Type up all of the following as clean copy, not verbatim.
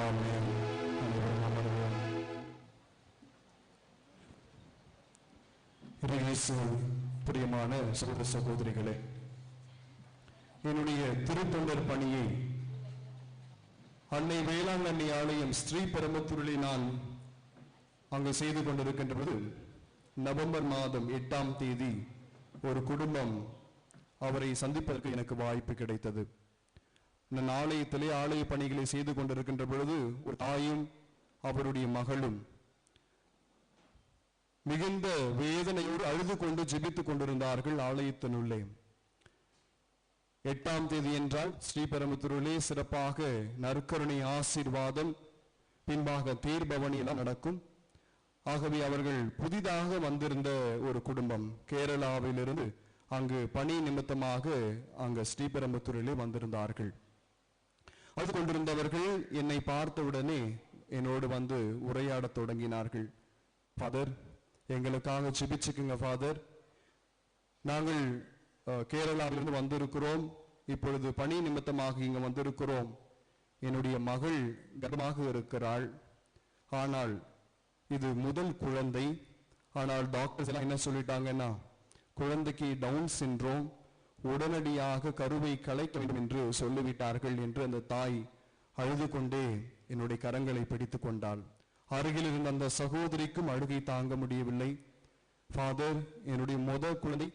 ஆமென். அனைவரும் அமருவோம். இயேசுவில் பிரியமான சகோதர சகோதரிகளே, என்னுடைய திருத்தொண்டர் பணியை அன்னை வேளாங்கண்ணி ஆலயம் ஸ்ரீபெரும்புதூரில் நான் அங்கு செய்து கொண்டிருக்கின்ற போது நவம்பர் மாதம் 8ஆம் தேதி ஒரு குடும்பம் அவரை சந்திப்பதற்கு எனக்கு வாய்ப்பு கிடைத்தது. நான் ஆலயத்திலே ஆலய பணிகளை செய்து கொண்டிருக்கின்ற பொழுது ஒரு தாயும் அவருடைய மகளும் மிகுந்த வேதனையோடு அழுது கொண்டு ஜெபித்துக் கொண்டிருந்தார்கள் ஆலயத்தினுள்ளே. 8ஆம் தேதி என்றால் ஸ்ரீபெரும்புதூரிலே சிறப்பாக நற்கருணை ஆசீர்வாதம், பின்பாக தேர்பவனி எல்லாம் நடக்கும். ஆகவே அவர்கள் புதிதாக வந்திருந்த ஒரு குடும்பம் கேரளாவிலிருந்து அங்கு பணி நிமித்தமாக அங்கு ஸ்ரீபெரும்புதூரிலே வந்திருந்தார்கள். அது கொண்டிருந்தவர்கள் என்னை பார்த்தவுடனே என்னோடு வந்து உரையாடத் தொடங்கினார்கள். ஃபாதர், எங்களுக்காக ஜெபிச்சுக்குங்க ஃபாதர், நாங்கள் கேரளாவிலிருந்து வந்திருக்கிறோம், இப்பொழுது பணி நிமித்தமாக இங்க வந்திருக்கிறோம். என்னுடைய மகள் கர்ப்பமாக இருக்கிறாள், ஆனால் இது முதல் குழந்தை. ஆனால் டாக்டர்ஸ் எல்லாம் என்ன சொல்லிட்டாங்கன்னா, குழந்தைக்கு டவுன் சிண்ட்ரோம், உடனடியாக கருவை கலைக்க வேண்டும் என்று சொல்லிவிட்டார்கள் என்று அந்த தாய் அழுது கொண்டே என்னுடைய கரங்களை பிடித்து கொண்டாள். அருகில் இருந்த அந்த சகோதரிக்கும் அழுகை தாங்க முடியவில்லை. ஃபாதர், என்னுடைய முதல் குழந்தை,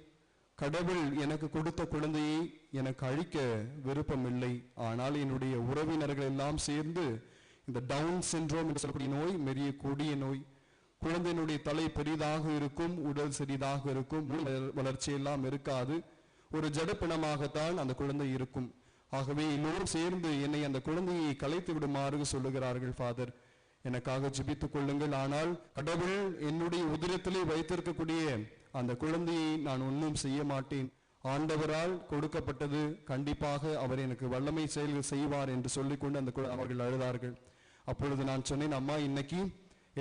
கடவுள் எனக்கு கொடுத்த குழந்தையை எனக்கு அழிக்க விருப்பமில்லை, ஆனால் என்னுடைய உறவினர்கள் எல்லாம் சேர்ந்து இந்த டவுன் சிண்ட்ரோம் என்று சொல்லக்கூடிய நோய் பெரிய கொடிய நோய், குழந்தையினுடைய தலை பெரிதாக இருக்கும், உடல் சிறிதாக இருக்கும், வளர்ச்சி எல்லாம் இருக்காது, ஒரு ஜடப்பிணமாகத்தான் அந்த குழந்தை இருக்கும். ஆகவே எல்லோரும் சேர்ந்து என்னை அந்த குழந்தையை கலைத்து விடுமாறு சொல்லுகிறார்கள். ஃபாதர், எனக்காக ஜெபித்துக் கொள்ளுங்கள், ஆனால் கடவுள் என்னுடைய உதிரத்திலே வைத்திருக்கக்கூடிய அந்த குழந்தையை நான் ஒன்றும் செய்ய மாட்டேன், ஆண்டவரால் கொடுக்கப்பட்டது, கண்டிப்பாக அவர் எனக்கு வல்லமை செயல்கள் செய்வார் என்று சொல்லிக்கொண்டு அந்த அவர்கள் அழுதார்கள். அப்பொழுது நான் சொன்னேன், அம்மா, இன்னைக்கு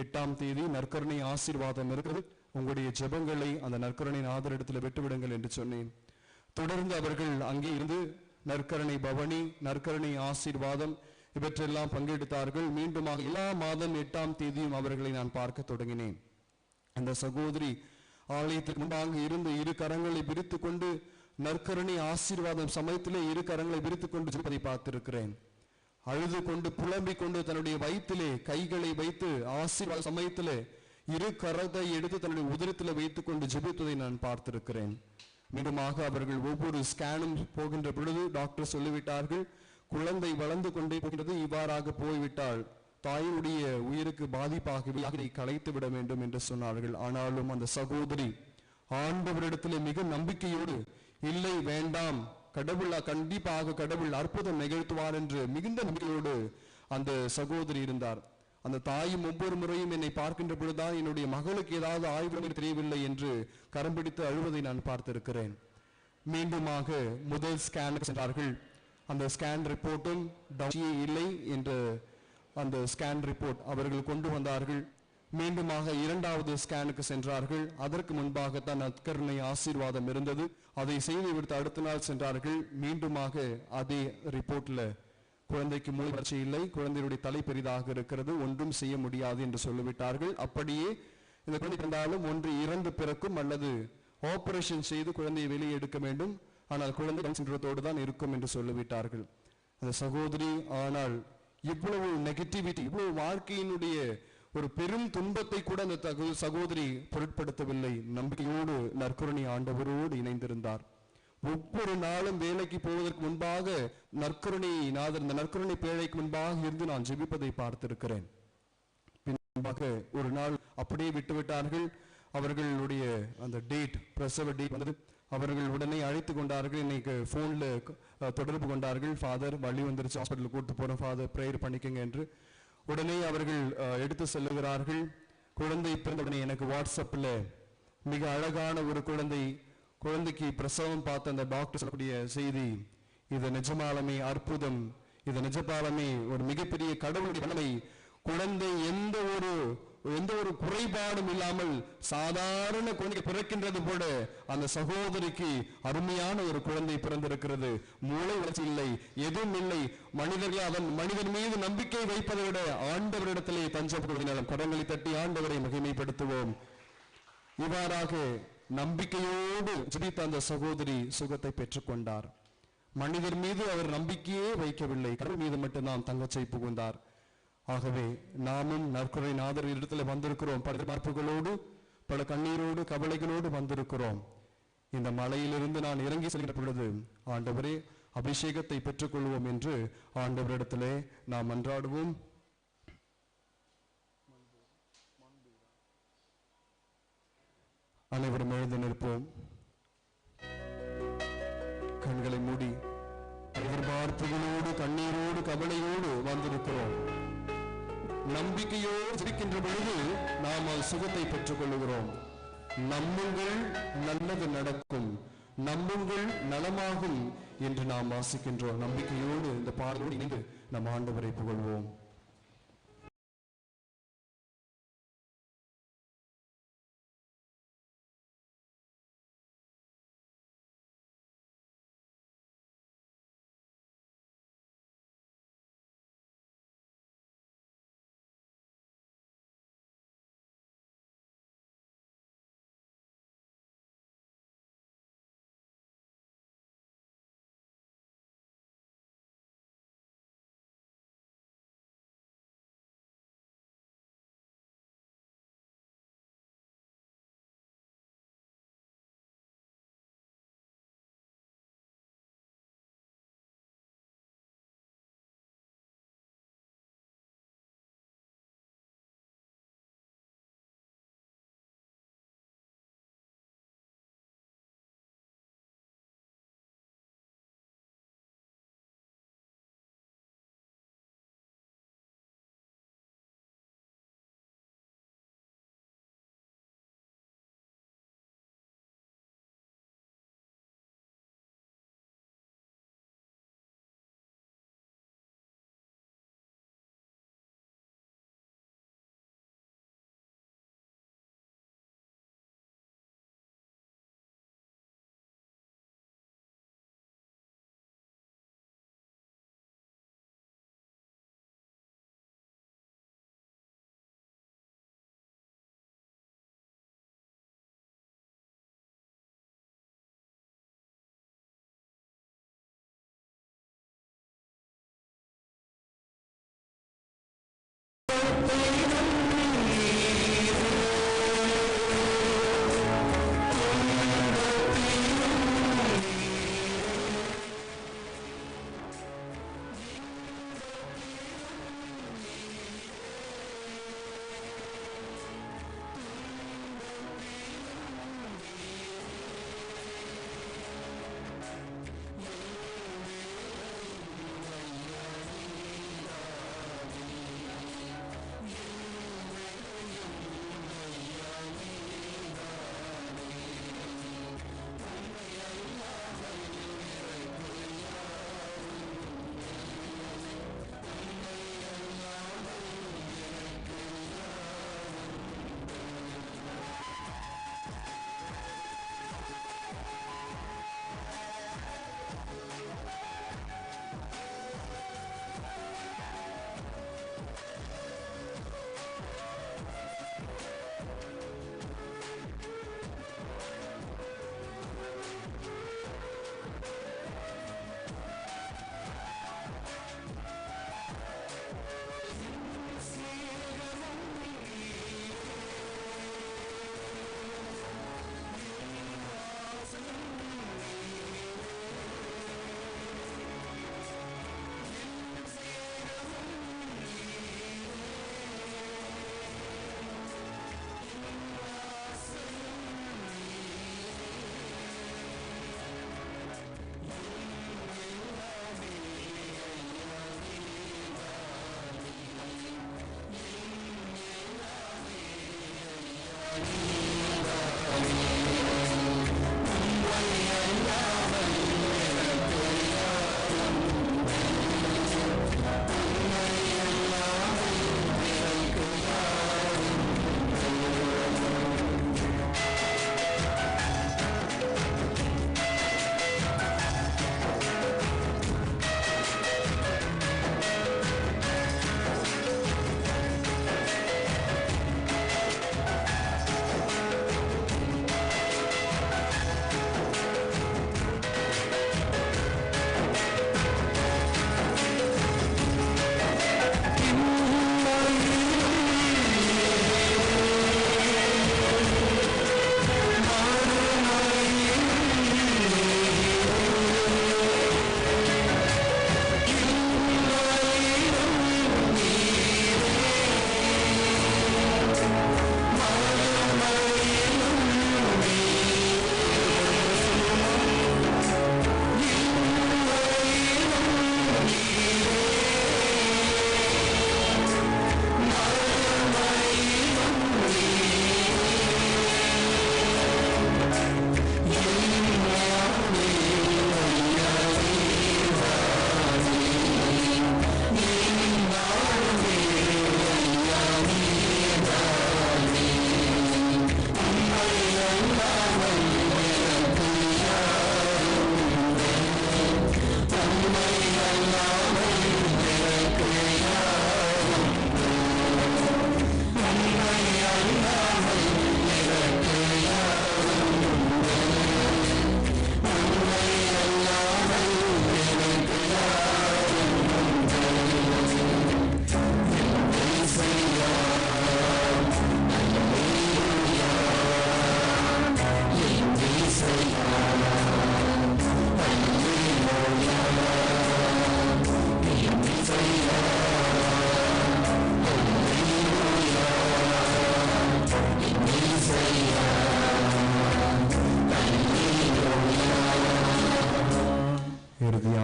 8ஆம் தேதி நற்கருணை ஆசீர்வாதம் இருக்கிறது, உங்களுடைய ஜெபங்களை அந்த நற்கருணை ஆதரிடத்தில் விட்டுவிடுங்கள் என்று சொன்னேன். தொடர்ந்து அவர்கள் அங்கே இருந்து நற்கருணை பவனி, நற்கருணை ஆசீர்வாதம் இவற்றெல்லாம் பங்கெடுத்தார்கள். மீண்டுமாக எல்லா மாதம் 8ஆம் தேதியும் அவர்களை நான் பார்க்க தொடங்கினேன். அந்த சகோதரி ஆலயத்திற்கு முன்பாக இருந்து இரு கரங்களை விரித்து கொண்டு நற்கருணை ஆசீர்வாதம் சமயத்திலே இரு கரங்களை விரித்து கொண்டு ஜெபிப்பதை பார்த்திருக்கிறேன். அழுது கொண்டு புலம்பிக் கொண்டு தன்னுடைய வயிற்றிலே கைகளை வைத்து ஆசீர்வாத சமயத்திலே இரு கரத்தை எடுத்து தன்னுடைய உதரத்தில் வைத்துக் கொண்டு ஜெபித்ததை நான் பார்த்திருக்கிறேன். மீண்டுமாக அவர்கள் ஒவ்வொரு ஸ்கேனும் போகின்ற பொழுது டாக்டர் சொல்லிவிட்டார்கள், குழந்தை வளர்ந்து கொண்டே போகின்றது, இவ்வாறாக போய்விட்டால் தாயினுடைய உயிருக்கு பாதிப்பாகவே அதை கலைத்து விட வேண்டும் என்று சொன்னார்கள். ஆனாலும் அந்த சகோதரி ஆண்டவரிடத்திலே மிக நம்பிக்கையோடு, இல்லை வேண்டாம், கடவுள் கண்டிப்பாக கடவுள் அற்புதம் நிகழ்த்துவார் என்று மிகுந்த நம்பிக்கையோடு அந்த சகோதரி இருந்தார். அந்த தாயும் ஒவ்வொரு முறையும் என்னை பார்க்கின்ற பொழுதுதான் என்னுடைய மகளுக்கு ஏதாவது ஆய்வு தெரியவில்லை என்று கரம் பிடித்து அழுவதை நான் பார்த்திருக்கிறேன். மீண்டுமாக முதல் ஸ்கேனுக்கு சென்றார்கள். அந்த ஸ்கேன் ரிப்போர்ட்டும் இல்லை என்ற அந்த ஸ்கேன் ரிப்போர்ட் அவர்கள் கொண்டு வந்தார்கள். மீண்டுமாக 2வது ஸ்கேனுக்கு சென்றார்கள். அதற்கு முன்பாகத்தான் நற்கருணை ஆசீர்வாதம் இருந்தது, அதை செய்து விடுத்து அடுத்த நாள் சென்றார்கள். மீண்டுமாக அதே ரிப்போர்ட்ல குழந்தைக்கு மூளை வளர்ச்சி இல்லை, குழந்தையுடைய தலை பெரிதாக இருக்கிறது, ஒன்றும் செய்ய முடியாது என்று சொல்லிவிட்டார்கள். அப்படியே இந்த குழந்தை பிறந்தாலும் ஒன்று இறந்து பிறக்கும் அல்லது ஆபரேஷன் செய்து குழந்தையை வெளியே எடுக்க வேண்டும், ஆனால் குழந்தை டவுன் சிண்ட்ரோத்தோடு தான் இருக்கும் என்று சொல்லிவிட்டார்கள். அந்த சகோதரி, ஆனால் இவ்வளவு நெகட்டிவிட்டி, இவ்வளவு வாழ்க்கையினுடைய ஒரு பெரும் துன்பத்தை கூட அந்த சகோதரி பொருட்படுத்தவில்லை. நம்பிக்கையோடு நற்கருணை ஆண்டவரோடு இணைந்திருந்தார். ஒவ்வொரு நாளும் வேலைக்கு போவதற்கு முன்பாக இந்த நற்கருணை பேழைக்கு முன்பாக இருந்து நான் ஜெபிப்பதை பார்த்திருக்கிறேன். பின்பாக ஒரு நாள் அப்படியே விட்டுவிட்டார்கள். அவர்களுடைய அந்த டேட், பிரசவ டேட் வந்தது. அவர்கள் உடனே அழைத்து கொண்டார்கள். இன்னைக்கு போன்ல தொடர்பு கொண்டார்கள். ஃபாதர், வழி வந்துருச்சு, ஹாஸ்பிட்டலுக்கு கூட்டு போறோம் ஃபாதர், பிரேயர் பண்ணிக்கங்க என்று. உடனே அவர்கள் எடுத்து செல்லுகிறார்கள். குழந்தை பிறந்த உடனே எனக்கு வாட்ஸ்அப்ல மிக அழகான ஒரு குழந்தைக்கு பிரசவம் பார்த்த அந்த டாக்டர் சொல்லக்கூடிய செய்தி, இது நிஜமாலுமே அற்புதம், இது நிஜமாலுமே ஒரு மிகப்பெரிய கடவுளுடைய வல்லமை, குழந்தை எந்த ஒரு எந்த ஒரு குறைபாடும் இல்லாமல் சாதாரண குழந்தை பிறக்கின்றது போல அந்த சகோதரிக்கு அருமையான ஒரு குழந்தை பிறந்திருக்கிறது. மூளை வளர்ச்சி இல்லை, எதுவும் இல்லை. மனிதன் மீது நம்பிக்கை வைப்பதை விட ஆண்டவரிடத்திலே தஞ்சப்படுத்தினாலும் கடங்களை தட்டி ஆண்டவரை மகிமைப்படுத்துவோம். இவ்வாறாக நம்பிக்கையோடு ஜெபித்த அந்த சகோதரி சுகத்தை பெற்றுக்கொண்டார். மனிதர் மீது அவர் நம்பிக்கையே வைக்கவில்லை, கடவுள் மீது மட்டும் தங்கச்சை புகுந்தார். ஆகவே நாமும் நற்கருணை நாதர் இடத்துல வந்திருக்கிறோம். பல பார்ப்புகளோடு, பல கண்ணீரோடு, கவலைகளோடு வந்திருக்கிறோம். இந்த மலையிலிருந்து நான் இறங்கி செல்கிற பொழுது ஆண்டவரே அபிஷேகத்தை பெற்றுக்கொள்வோம் என்று ஆண்டவரிடத்திலே நாம் மன்றாடுவோம். அனைவரும் எழுந்து நிற்போம். கண்களை மூடி எதிர்பார்ப்புகளோடு, கண்ணீரோடு, கவலையோடு வந்திருக்கிறோம். நம்பிக்கையோடு இருக்கின்ற பொழுது நாம் சுகத்தை பெற்றுக் கொள்ளுகிறோம். நம்புங்கள், நல்லது நடக்கும், நம்புங்கள், நலமாகும் என்று நாம் வாசிக்கின்றோம். நம்பிக்கையோடு இந்த பாடலோடு இணைந்து நம் ஆண்டவரை புகழ்வோம்.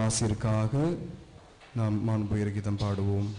ஆசிற்காக நாம் மாண்புயர் கீதம் பாடுவோம்.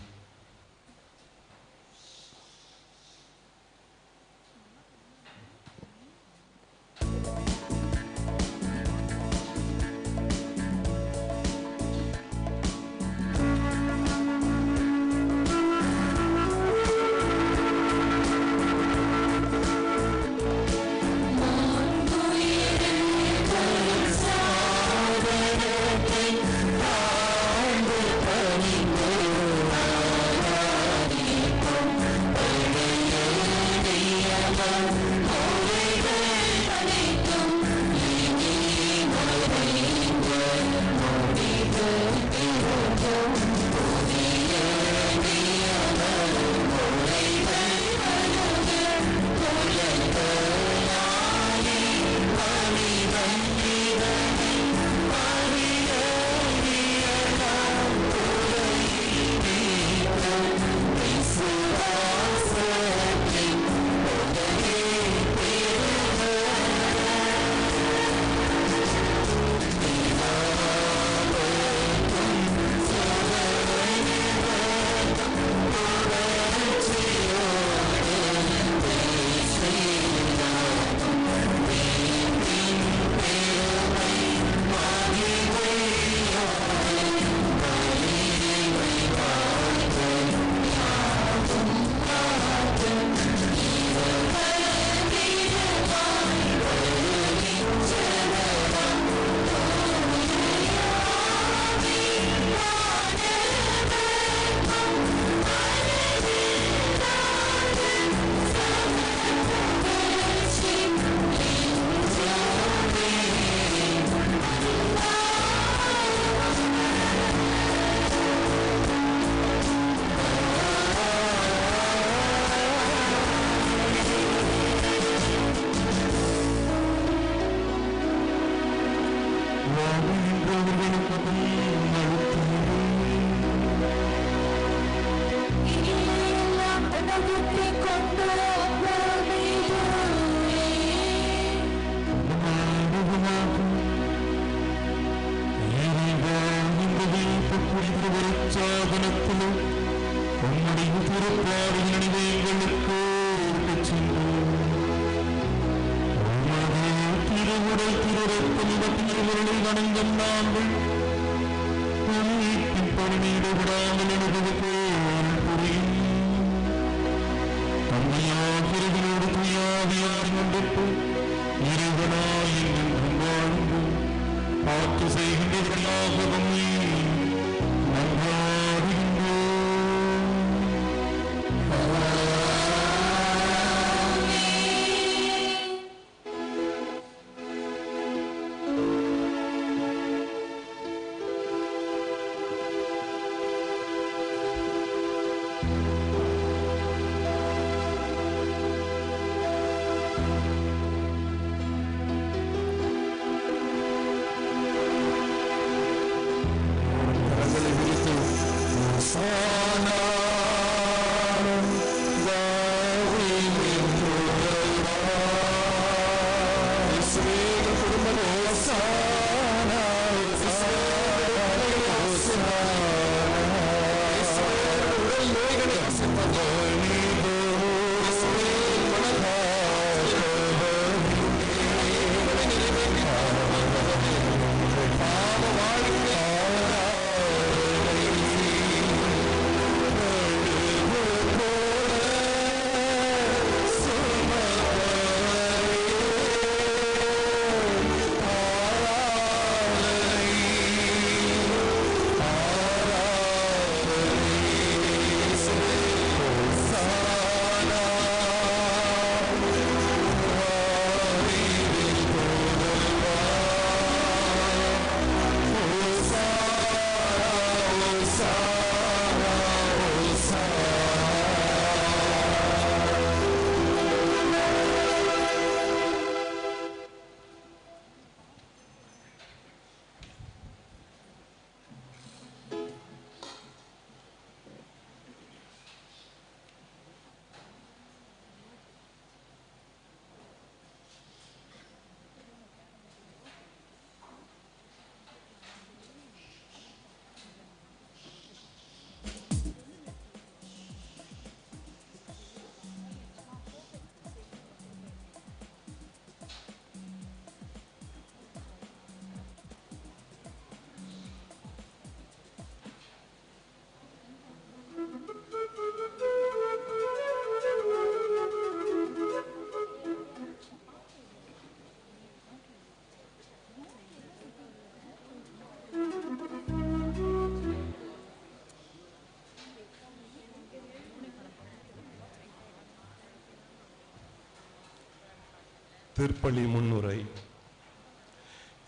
திருப்பலி முன்னுரை.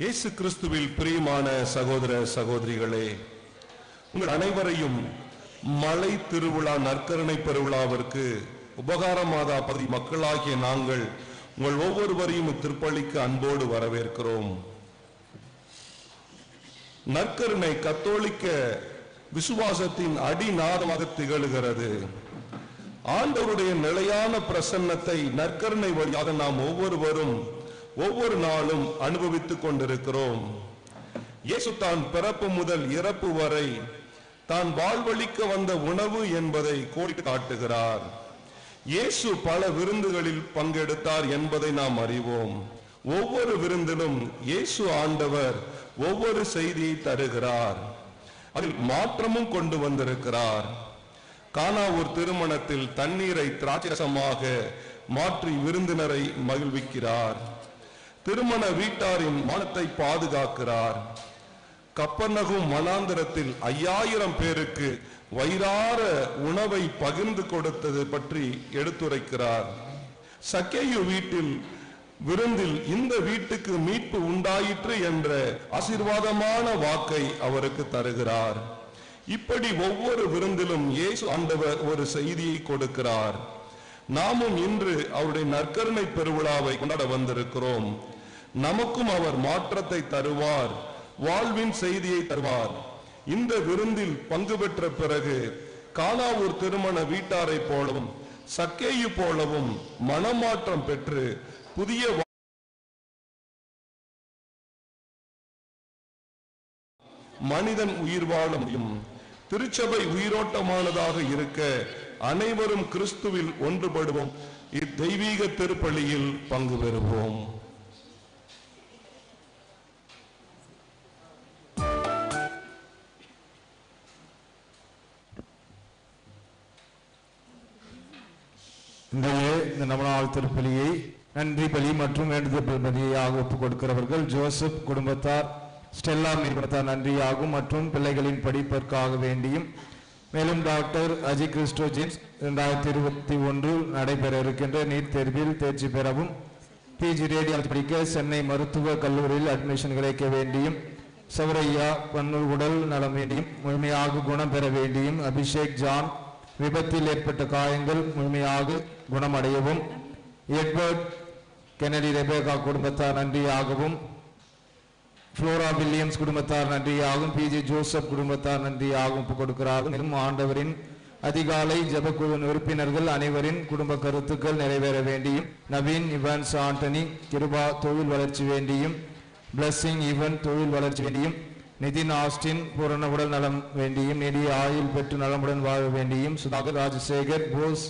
இயேசு கிறிஸ்துவில் பிரியமான சகோதர சகோதரிகளே, உங்கள் அனைவரையும் மலை திருவிழா நற்கருணை பெருவிழாவிற்கு உபகாரமாதா பகுதி மக்களாகிய நாங்கள் உங்கள் ஒவ்வொருவரையும் திருப்பலிக்கு அன்போடு வரவேற்கிறோம். நற்கருணை கத்தோலிக்க விசுவாசத்தின் அடிநாதமாக திகழ்கிறது. ஆண்டவருடைய நிலையான பிரசன்னத்தை நற்கருணை வழியாக நாம் ஒவ்வொருவரும் ஒவ்வொரு நாளும் அனுபவித்துக் கொண்டிருக்கிறோம். இயேசு தான் பிறப்பு முதல் இறப்பு வரை தான் வாழ்வளிக்க வந்த உணவு என்பதை கோடிட்டு காட்டுகிறார். இயேசு பல விருந்துகளில் பங்கெடுத்தார் என்பதை நாம் அறிவோம். ஒவ்வொரு விருந்திலும் இயேசு ஆண்டவர் ஒவ்வொரு செய்தியை தருகிறார், அதில் மாற்றமும் கொண்டு வந்திருக்கிறார். கானா ஒரு திருமணத்தில் தண்ணீரை திராட்சரசமாக மாற்றி விருந்தினரை மகிழ்விக்கிறார். திருமண வீட்டாரின் மானத்தை பாதுகாக்கிறார். கப்பர்நகும் மனாந்தரத்தில் 5000 பேருக்கு வயிறார உணவை பகிர்ந்து கொடுத்தது பற்றி எடுத்துரைக்கிறார். சக்கேயு வீட்டில் விருந்தில் இந்த வீட்டுக்கு மீட்பு உண்டாயிற்று என்ற ஆசீர்வாதமான வாக்கை அவருக்கு தருகிறார். இப்படி ஒவ்வொரு விருந்திலும் இயேசு ஆண்டவர் ஒரு செய்தியை கொடுக்கிறார். நாமும் இன்று அவருடைய நற்கருணை பெருவிழாவை கொண்டாட வந்திருக்கிறோம். நமக்கும் அவர் மாற்றத்தை தருவார், வாழ்வின் செய்தியை தருவார். இந்த விருந்தில் பங்கு பெற்ற பிறகு கானாவூர் திருமண வீட்டாரை போலவும் சக்கேயு போலவும் மனமாற்றம் பெற்று புதிய மனிதன் உயிர் வாழ முடியும். திருச்சபை உயிரோட்டமானதாக இருக்க அனைவரும் கிறிஸ்துவில் ஒன்றுபடுவோம். இத்தெய்வீக திருப்பலியில் பங்கு பெறுவோம். இந்த நவநாள் திருப்பலியை நன்றி பலி மற்றும் வேண்டுதல் பலியாக ஒப்புக் கொடுக்கிறவர்கள் ஜோசப் குடும்பத்தார், ஸ்டெல்லா குடும்பத்தார் நன்றியாகும் மற்றும் பிள்ளைகளின் படிப்பிற்காக வேண்டியும், மேலும் டாக்டர் அஜி கிறிஸ்டோ ஜேம்ஸ் 2021 நடைபெற இருக்கின்ற நீட் தேர்வில் தேர்ச்சி பெறவும், பிஜி ரேடியோ படிக்க சென்னை மருத்துவ கல்லூரியில் அட்மிஷன் கிடைக்க வேண்டியும், சௌரையா பன்னூர் உடல் நலம் வேண்டியும் முழுமையாக குணம் பெற வேண்டியும், அபிஷேக் ஜான் விபத்தில் ஏற்பட்ட காயங்கள் முழுமையாக குணமடையவும், எட்வர்ட் கெனடி ரெபேகா குடும்பத்தார் நன்றியாகவும், புளோரா வில்லியம்ஸ் குடும்பத்தார் நன்றியாகவும், பிஜி ஜோசப் குடும்பத்தார் நன்றியாகவும் ஒப்புக் கொடுக்கிறார்கள். மேலும் ஆண்டவரின் அதிகாலை ஜெபக்குழு உறுப்பினர்கள் அனைவரின் குடும்ப கருத்துக்கள் நிறைவேற வேண்டியும், நவீன் இவன்ஸ் ஆண்டனி கிருபா தொழில் வளர்ச்சி வேண்டியும், பிளஸிங் ஈவன் தொழில் வளர்ச்சி வேண்டியும், நிதின் ஆஸ்டின் பூரண உடல் நலம் வேண்டியும், நெடிய ஆயுள் பெற்று நலமுடன் வாழ வேண்டியும், சுதாகர் ராஜசேகர் போஸ்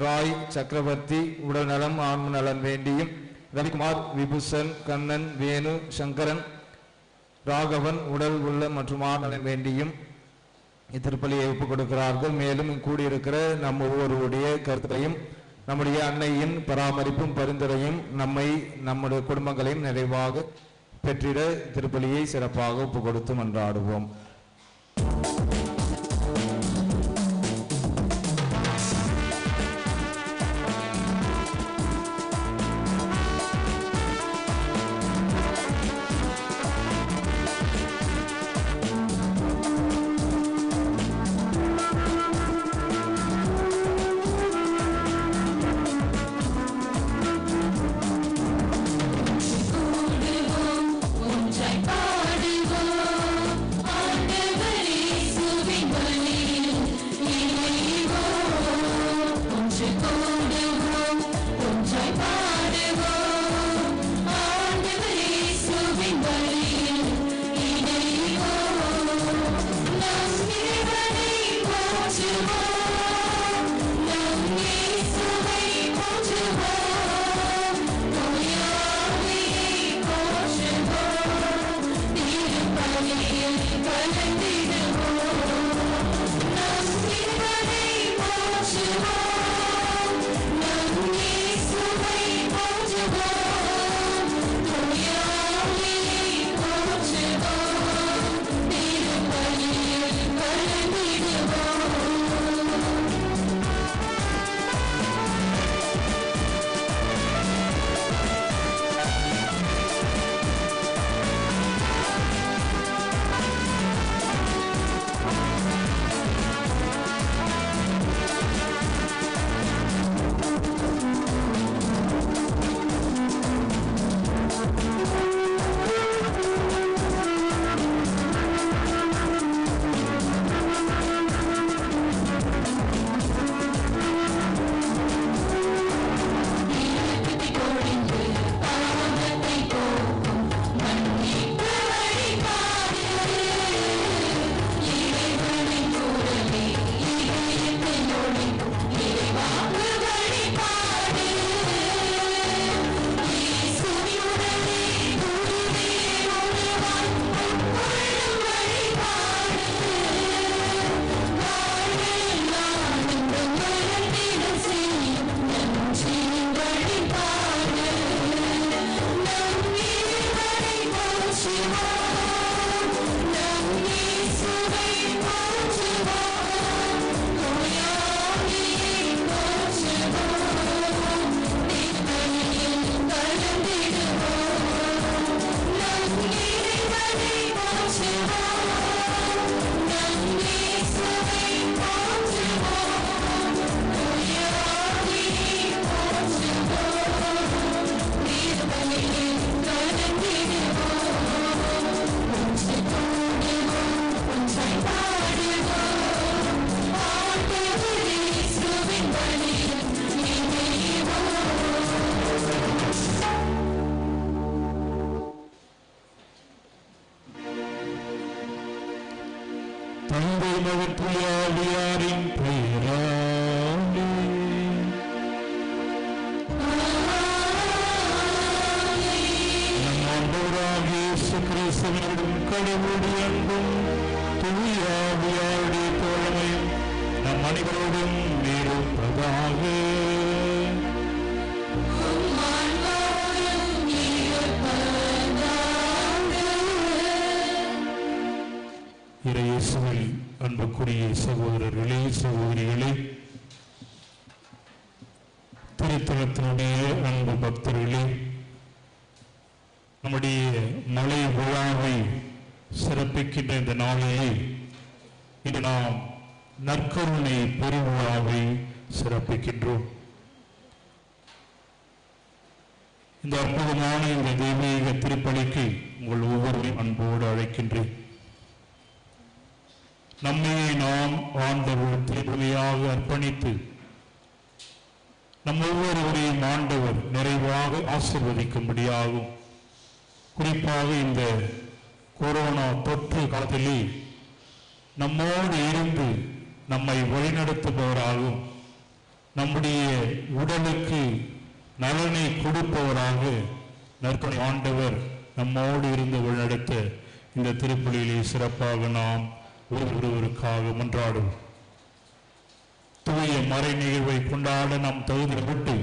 ராய் சக்கரவர்த்தி உடல் நலம் ஆன்ம நலன் வேண்டியும், ரவிக்குமார் விபூஷன் கண்ணன் வேணு சங்கரன் ராகவன் உடல் உள்ள மற்றும் ஆனலன் வேண்டியும் இத்திருப்பலியை ஒப்புக் கொடுக்கிறார்கள். மேலும் கூடியிருக்கிற நம் ஒவ்வொருவருடைய கருத்தையும் நம்முடைய அன்னையின் பராமரிப்பும் பரிந்துரையும் நம்முடைய குடும்பங்களையும் நிறைவாக பெற்றிட திருப்பலியை சிறப்பாக ஒப்புக் கொடுத்து மன்றாடுவோம். மகன் தூயாவியாரின் பெயராலே. நம் ஆண்டவராகிய இயேசு கிறிஸ்துவின் கடவுளுடைய அன்பும் தூயாவியாருடைய தோழமையும் நம் அனைவரோடும் இருப்பதாக. இயேசுவில் அன்புக்குரிய சகோதரர்களே, சகோதரிகளே, திருத்தலத்தினுடைய அன்பு பக்தர்களே, நம்முடைய மலை விழாவை சிறப்பிக்கின்ற இந்த நாளிலே இது நாம் நற்கருணை பெருவிழாவை சிறப்பிக்கின்றோம். இந்த அற்புதமான இந்த தெய்வீக திருப்பலிக்கு உங்கள் ஒவ்வொருவரையும் அன்போடு அழைக்கின்றேன். நம்மையே நாம் ஆண்டவர் திருப்பலியாக அர்ப்பணித்து நம் ஒவ்வொருவரையும் ஆண்டவர் நிறைவாக ஆசீர்வதிக்கும்படியாகும். குறிப்பாக இந்த கொரோனா தொற்று காலத்திலே நம்மோடு இருந்து நம்மை வழிநடத்துபவராகவும் நம்முடைய உடலுக்கு நலனை கொடுப்பவராக நற்கருணை ஆண்டவர் நம்மோடு இருந்து வழிநடத்த இந்த திருப்பலியிலே சிறப்பாக நாம் ஒருவருக்காக மன்றாடும். தூய மறை நிகழ்வை கொண்டாட நாம் தகுதி விட்டு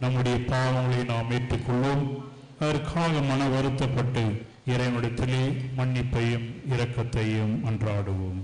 நம்முடைய பாவங்களை நாம் ஏற்றுக்கொள்வோம். அதற்காக மன வருத்தப்பட்டு இறைவனிடத்திலே மன்னிப்பையும் இரக்கத்தையும் மன்றாடுவோம்.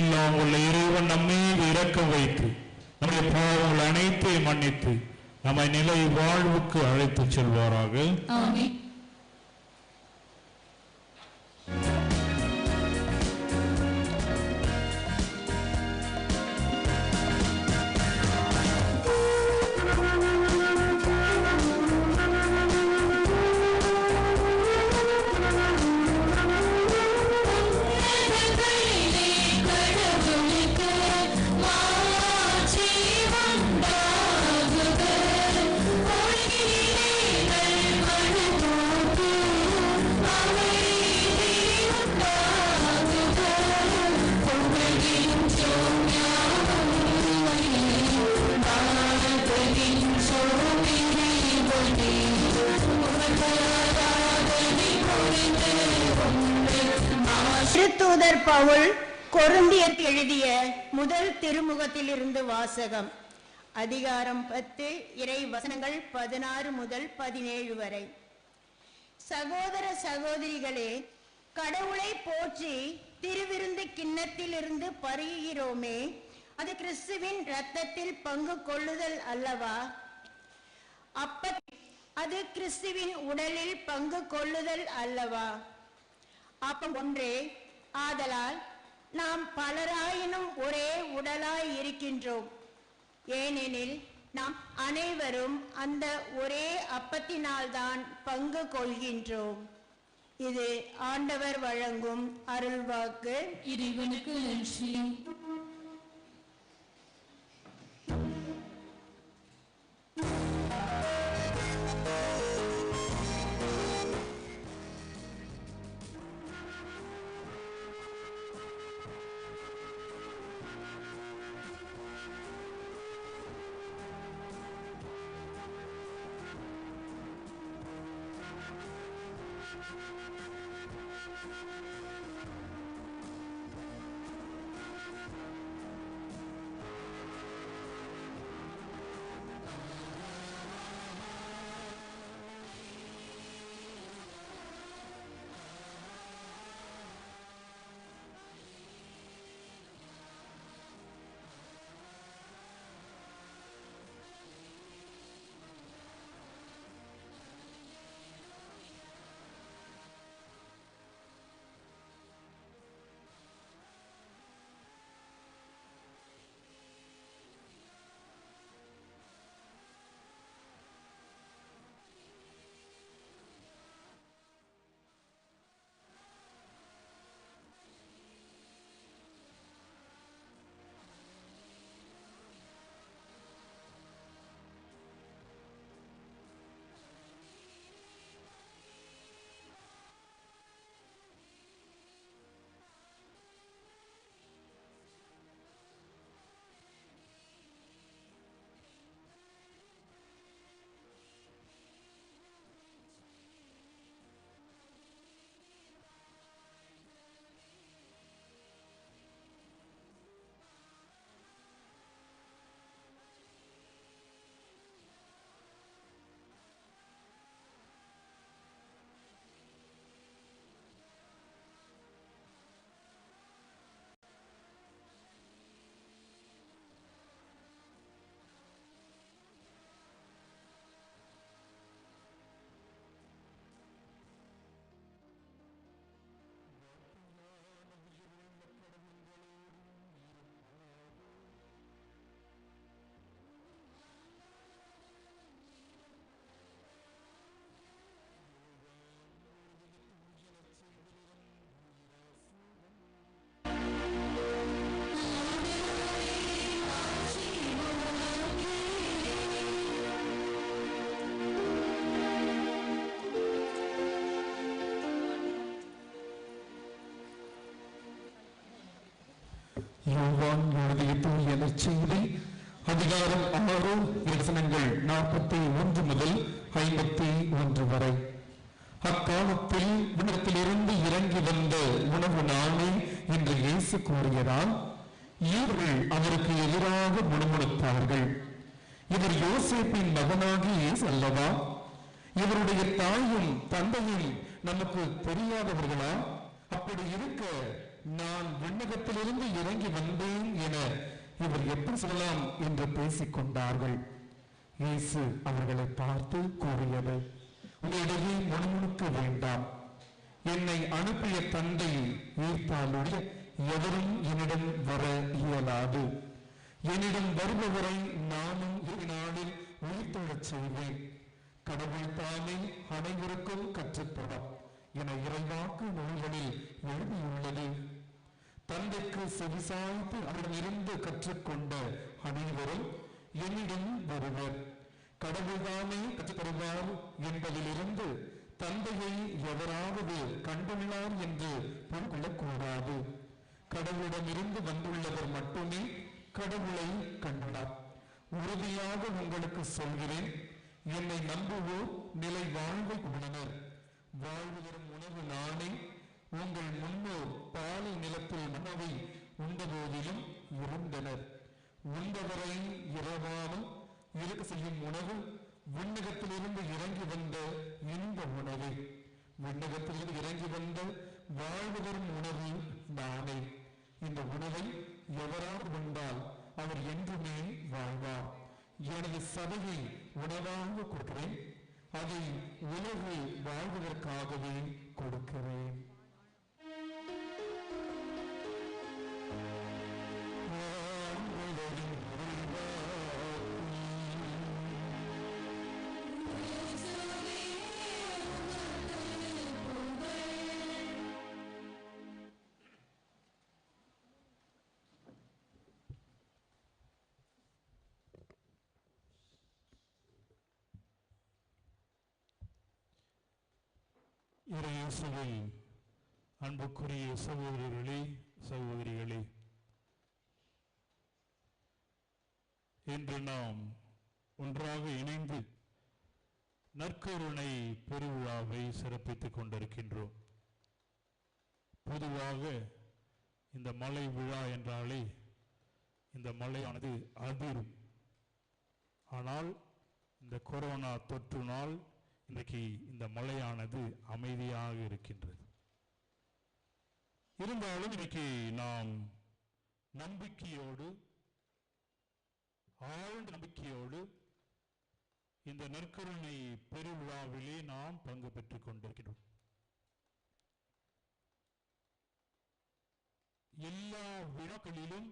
எல்லாம் உள்ள இறைவன் நம்மீது இரக்கம் வைத்து நம்முடைய பாவங்கள் அனைத்தையும் மன்னித்து நம்மை நிலை வாழ்வுக்கு அழைத்துச் செல்வாராக. ஆமென். Amen. பவுல் கொரிந்தியருக்கு எழுதிய முதல் திருமுகத்திலிருந்து வாசகம். அதிகாரம் 10, இறை வசனங்கள் 16 முதல் 17 வரை. சகோதர சகோதரிகளே, கடவுளை போற்றி திருவிருந்து கிண்ணத்திலிருந்து பருகிறோமே, அது கிறிஸ்துவின் இரத்தத்தில் பங்கு கொள்ளுதல் அல்லவா? அது கிறிஸ்துவின் உடலில் பங்கு கொள்ளுதல் அல்லவா? அப்பம் ஒன்றே, ஆதலால் நாம் பலராயினும் ஒரே உடலாய் இருக்கின்றோம். ஏனெனில் நாம் அனைவரும் அந்த ஒரே அப்பத்தினால்தான் பங்கு கொள்கின்றோம். இது ஆண்டவர் வழங்கும் அருள்வாக்கு. இறைவனுக்கு நன்றி. யோவான் எழுதிய தூய நற்செய்தி அதிகாரம் 6 வசனங்கள் 41 முதல் 51 வரை. அக்காலத்தில் விண்ணகத்திலிருந்து இறங்கி வந்த உணவு நானே என்று இயேசு கூறியதால் இவர்கள் அவருக்கு எதிராக முணுமுணுத்தார்கள். இவர் யோசேப்பின் மகனாகி இயேசு அல்லவா? இவருடைய தாயும் தந்தையும் நமக்கு தெரியாதவர்களா? அப்படி இருக்க நான் விண்ணகத்திலிருந்து இறங்கி வந்தேன் என இவர் எப்படி சொல்லலாம் என்று பேசிக் கொண்டார்கள். இயேசு அவர்களை பார்த்து கூறியது, உங்களிடையே முணுமுணுக்க வேண்டாம். என்னை அனுப்பிய தந்தை ஈர்த்தாலுடைய எவரும் என்னிடம் வர இயலாது. என்னிடம் வருபவரை நானும் நாளில் உயிர்த்தெழச் செய்வேன். கடவுள் தானே அனைவருக்கும் கற்றுத்தரும் என இறைவாக்கு நூல்களில் எழுதியுள்ளது. தந்தைக்கு செவிசாய்த்து அவரிடமிருந்து கற்றுக்கொண்ட அனைவரும் என்னிடம் வருவர். கடவுள்தானே கற்றுத்தருவார் என்பதிலிருந்து தந்தையை எவராவது கண்டுள்ளார் என்று கொள்ளக்கூடாது. கடவுளிடமிருந்து வந்துள்ளவர் மட்டுமே கடவுளை கண்டுள்ளார். உறுதியாக உங்களுக்கு சொல்கிறேன், என்னை நம்புவோர் நிலை வாழ்வை உள்ளனர். வாழ்வு தரும் உணவு நானே. உங்கள் முன்னோர் பாலை நிலத்தில் மன்னவை உண்டபோதிலும் இருந்தனர். உண்டவரை இரவாலும் இருக்க செய்யும் உணவு விண்ணகத்திலிருந்து இறங்கி வந்த இந்த உணவு. விண்ணகத்திலிருந்து இறங்கி வந்த வாழ்வு தரும் உணவு நானே. இந்த உணவை எவரால் உண்டால் அவர் என்றுமே வாழ்வார். எனது சபையை உணவாக கொடுக்கிறேன், அதை உலகு வாழ்வதற்காகவே கொடுக்கிறேன். இயேசுவில் அன்புக்குரிய சகோதரர்களே, சகோதரிகளே, இன்று நாம் ஒன்றாக இணைந்து நற்கருணை பெருவிழாவை சிறப்பித்துக் கொண்டிருக்கின்றோம். பொதுவாக இந்த மலை விழா என்றாலே இந்த மலையானது அதிரும். ஆனால் இந்த கொரோனா தொற்றுனால் இன்றைக்கு இந்த மலையானது அமைதியாக இருக்கின்றது. இருந்தாலும் இன்றைக்கு நாம் நம்பிக்கையோடு, ஆழ்ந்த நம்பிக்கையோடு இந்த நற்கருணை பெருவிழாவிலே நாம் பங்கு பெற்றுக் கொண்டிருக்கிறோம். எல்லா விழாக்களிலும்,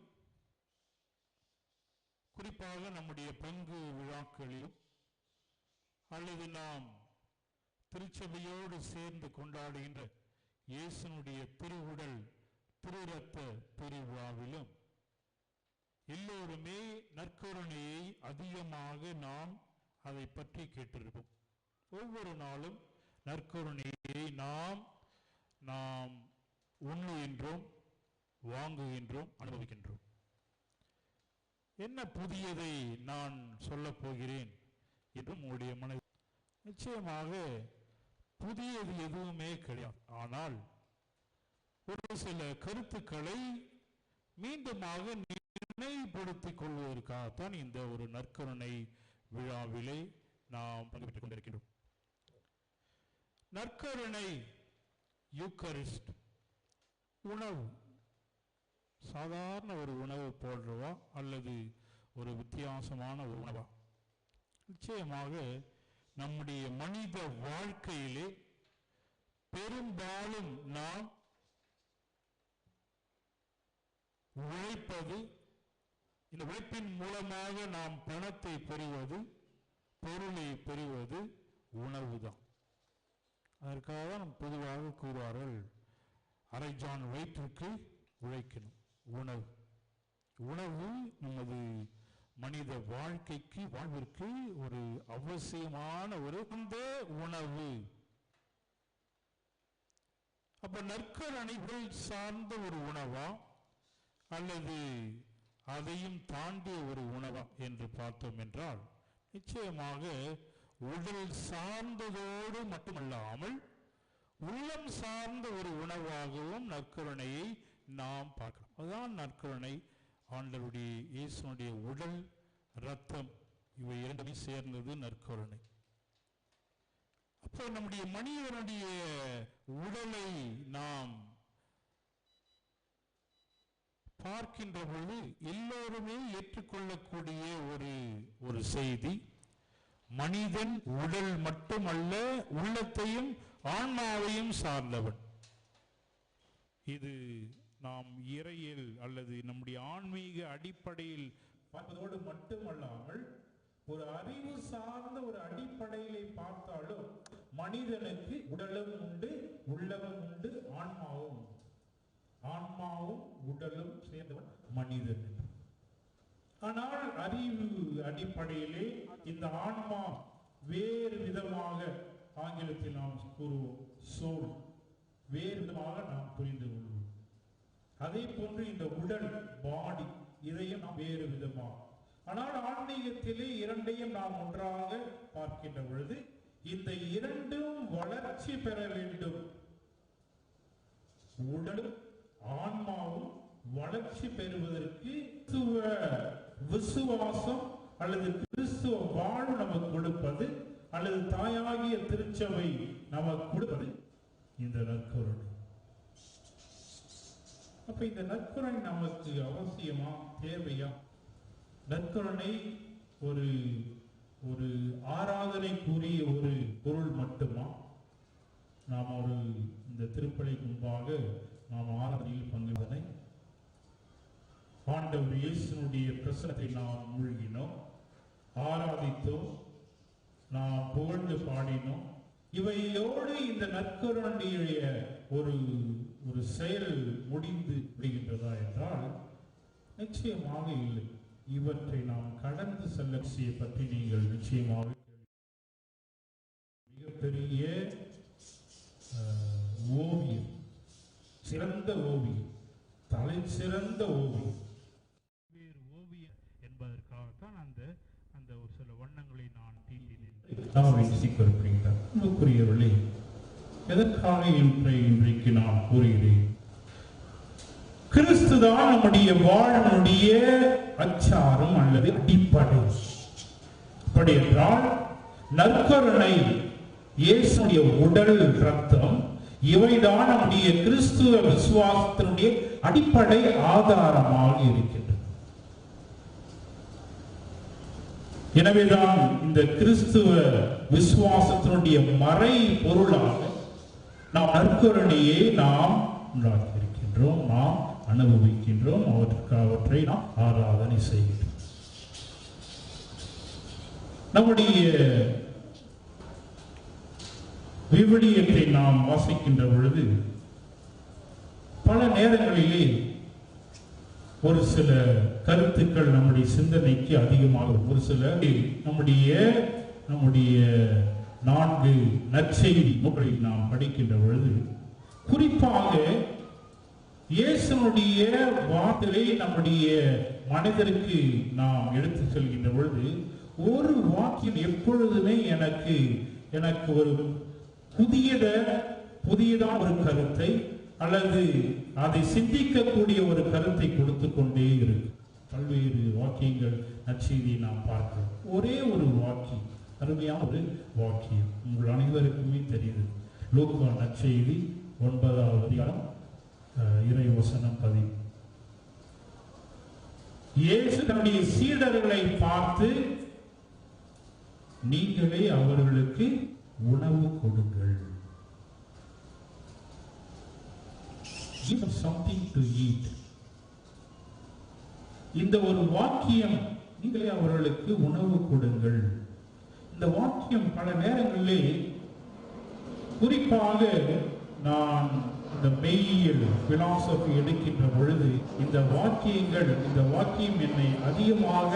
குறிப்பாக நம்முடைய பங்கு விழாக்களிலும் அல்லது நாம் திருச்சபையோடு சேர்ந்து கொண்டாடுகின்ற இயேசுனுடைய திருவுடல் திருரத்த பெருவிழாவிலும் எல்லோருமே நற்கருணையை அதிகமாக நாம் அதை பற்றி கேட்டிருப்போம். ஒவ்வொரு நாளும் நற்கருணையை நாம் உண்ணுகின்றோம், வாங்குகின்றோம், அனுபவிக்கின்றோம். என்ன புதியதை நான் சொல்லப் போகிறேன் என்று உங்களுடைய மன நிச்சயமாக புதியது எதுவுமே கிடையாது. ஆனால் ஒரு சில கருத்துக்களை மீண்டுமாக நினைவுபடுத்திக் கொள்வதற்காகத்தான் இந்த ஒரு நற்கருணை விழாவிலே நாம் பங்கு பெற்றுக் கொண்டிருக்கிறோம். நற்கருணை யூக்கரிஸ்ட் உணவு சாதாரண ஒரு உணவு போன்றவா அல்லது ஒரு வித்தியாசமான ஒரு உணவா? நிச்சயமாக நம்முடைய மனித வாழ்க்கையிலே பெரும்பாலும் நாம் உழைப்பது, இந்த உழைப்பின் மூலமாக நாம் பணத்தை பெறுவது, பொருளை பெறுவது உணவுதான். அதற்காக நாம் பொதுவாக கூறுவார்கள், அரை ஜான் வயிற்றுக்கு உழைக்கணும். உணவு நமது மனித வாழ்க்கைக்கு, வாழ்விற்கு ஒரு அவசியமான ஒரு உணவு. அப்ப நற்கருணை உடல் சார்ந்த ஒரு உணவா அல்லது அதையும் தாண்டிய ஒரு உணவா என்று பார்த்தோம் என்றால், நிச்சயமாக உடல் சார்ந்ததோடு மட்டுமல்லாமல் உள்ளம் சார்ந்த ஒரு உணவாகவும் நற்கருணையை நாம் பார்க்கிறோம். அதுதான் நற்கருணை. ஆண்டவருடைய இயேசுனுடைய உடல், இரத்தம் இவை இரண்டுமே சேர்ந்தது நற்கருணை. அப்போ நம்முடைய மனிதனுடைய உடலை நாம் பார்க்கின்ற பொழுது எல்லோருமே ஏற்றுக்கொள்ளக்கூடிய ஒரு செய்தி, மனிதன் உடல் மட்டுமல்ல, உள்ளத்தையும் ஆன்மாவையும் சார்ந்தவன். இது நாம் இறையில் அல்லது நம்முடைய ஆன்மீக அடிப்படையில் பார்ப்பதோடு மட்டுமல்லாமல் ஒரு அறிவு சார்ந்த ஒரு அடிப்படையிலே பார்த்தாலும் மனிதனுக்கு உடலும் உண்டு, உள்ளமும் உண்டு, ஆன்மாவும் உண்டு. ஆன்மாவும் உடலும் சேர்ந்தவன் மனிதன். ஆனால் அறிவு அடிப்படையிலே இந்த ஆன்மா வேறு விதமாக, ஆங்கிலத்தில் நாம் கூறுவோம் சோல், வேறு விதமாக நாம் புரிந்து கொள்வோம். அதே போன்று இந்த உடல், பாடி, இதையும் நாம் வேறு விதமாக. ஆனால் ஆன்மீகத்திலே இரண்டையும் நாம் ஒன்றாக பார்க்கின்ற பொழுது இந்த இரண்டும் வளர்ச்சி பெற வேண்டும். உடலும் ஆன்மாவும் வளர்ச்சி பெறுவதற்கு கிறிஸ்துவ விசுவாசம் அல்லது கிறிஸ்துவ வாழ்வு நமக்கு கொடுப்பது அல்லது தாயாகிய திருச்சபை நமக்கு கொடுப்பது இந்த நற்கருணை. அப்ப இந்த நற்கருணை நமக்கு அவசியமா, தேவையா? நற்கருணை ஒரு ஒரு ஆராதனைக்குரிய ஒரு பொருள் மட்டுமா? நாம் ஒரு இந்த திருப்பலி முன்பாக நாம் ஆராதனையில் பங்குவதனை ஆண்டவர் இயேசுனுடைய பிரசனத்தை நாம் மூழ்கினோம், ஆராதித்தோம், நாம் புகழ்ந்து பாடினோம். இவையோடு இந்த நற்கருணையுடைய ஒரு ஒரு செயல் முடிந்து விடுகின்றதா என்றால் நிச்சயமாக இல்லை. இவற்றை நாம் கடந்து செல்ல பற்றி நீங்கள் நிச்சயமாக மிகப்பெரிய ஓவியம், சிறந்த ஓவியம், தலை சிறந்த ஓவியம், வேறு ஓவியம் என்பதற்காகத்தான் அந்த அந்த ஒரு சில வண்ணங்களை நான் தீட்டினேன். எதற்காக இன்றைக்கு நான் கூறுகிறேன்? கிறிஸ்துதான் நம்முடைய வாழ்வுடைய அச்சாரம் அல்லது அடிப்படை. அப்படி என்றால் நற்கருணை, இயேசுடைய உடல், ரத்தம், இவைதான் நம்முடைய கிறிஸ்துவ விசுவாசத்தினுடைய அடிப்படை ஆதாரமாக இருக்கின்றது. எனவேதான் இந்த கிறிஸ்துவ விசுவாசத்தினுடைய மறை பொருளாக நாம் நற்கருணையை நாம் உண்டாக்கியிருக்கின்றோம், நாம் அனுபவிக்கின்றோம், அவற்றை நாம் ஆராதனை செய்கின்றோம். நம்முடைய விவிலியத்தை நாம் வாசிக்கின்ற பொழுது பல நேரங்களிலே ஒரு சில கருத்துக்கள் நம்முடைய சிந்தனைக்கு அதிகமாக, ஒரு சில நம்முடைய 4 நற்செய்தி நூல்களை நாம் படிக்கின்ற பொழுது குறிப்பாக இயேசுனுடைய வார்த்தைகளை நம்முடைய மனிதருக்கு நாம் எடுத்து செல்கின்ற பொழுது ஒரு வாக்கியம் எப்பொழுதுமே எனக்கு ஒரு புதியதான ஒரு கருத்தை அல்லது அதை சிந்திக்கக்கூடிய ஒரு கருத்தை கொடுத்து கொண்டே இருக்கு. பல்வேறு வாக்கியங்கள் நற்செய்தியை நாம் பார்க்கிறோம். ஒரே ஒரு வாக்கியம், அருமையான ஒரு வாக்கியம் உங்கள் அனைவருக்குமே தெரியுது. லூக்கா நற்செய்தி 9வது அதிகாரம் இறை வசனம் 10. இயேசு தன்னுடைய சீடர்களை பார்த்து, நீங்களே அவர்களுக்கு உணவு கொடுங்கள். Give them something to eat. இந்த ஒரு வாக்கியம், நீங்களே அவர்களுக்கு உணவு கொடுங்கள். இந்த வாக்கியம் பல நேரங்களிலே, குறிப்பாக நான் இந்த மெய்யியல் பிலாசபி எடுக்கின்ற பொழுது இந்த வாக்கியம் என்னை அதிகமாக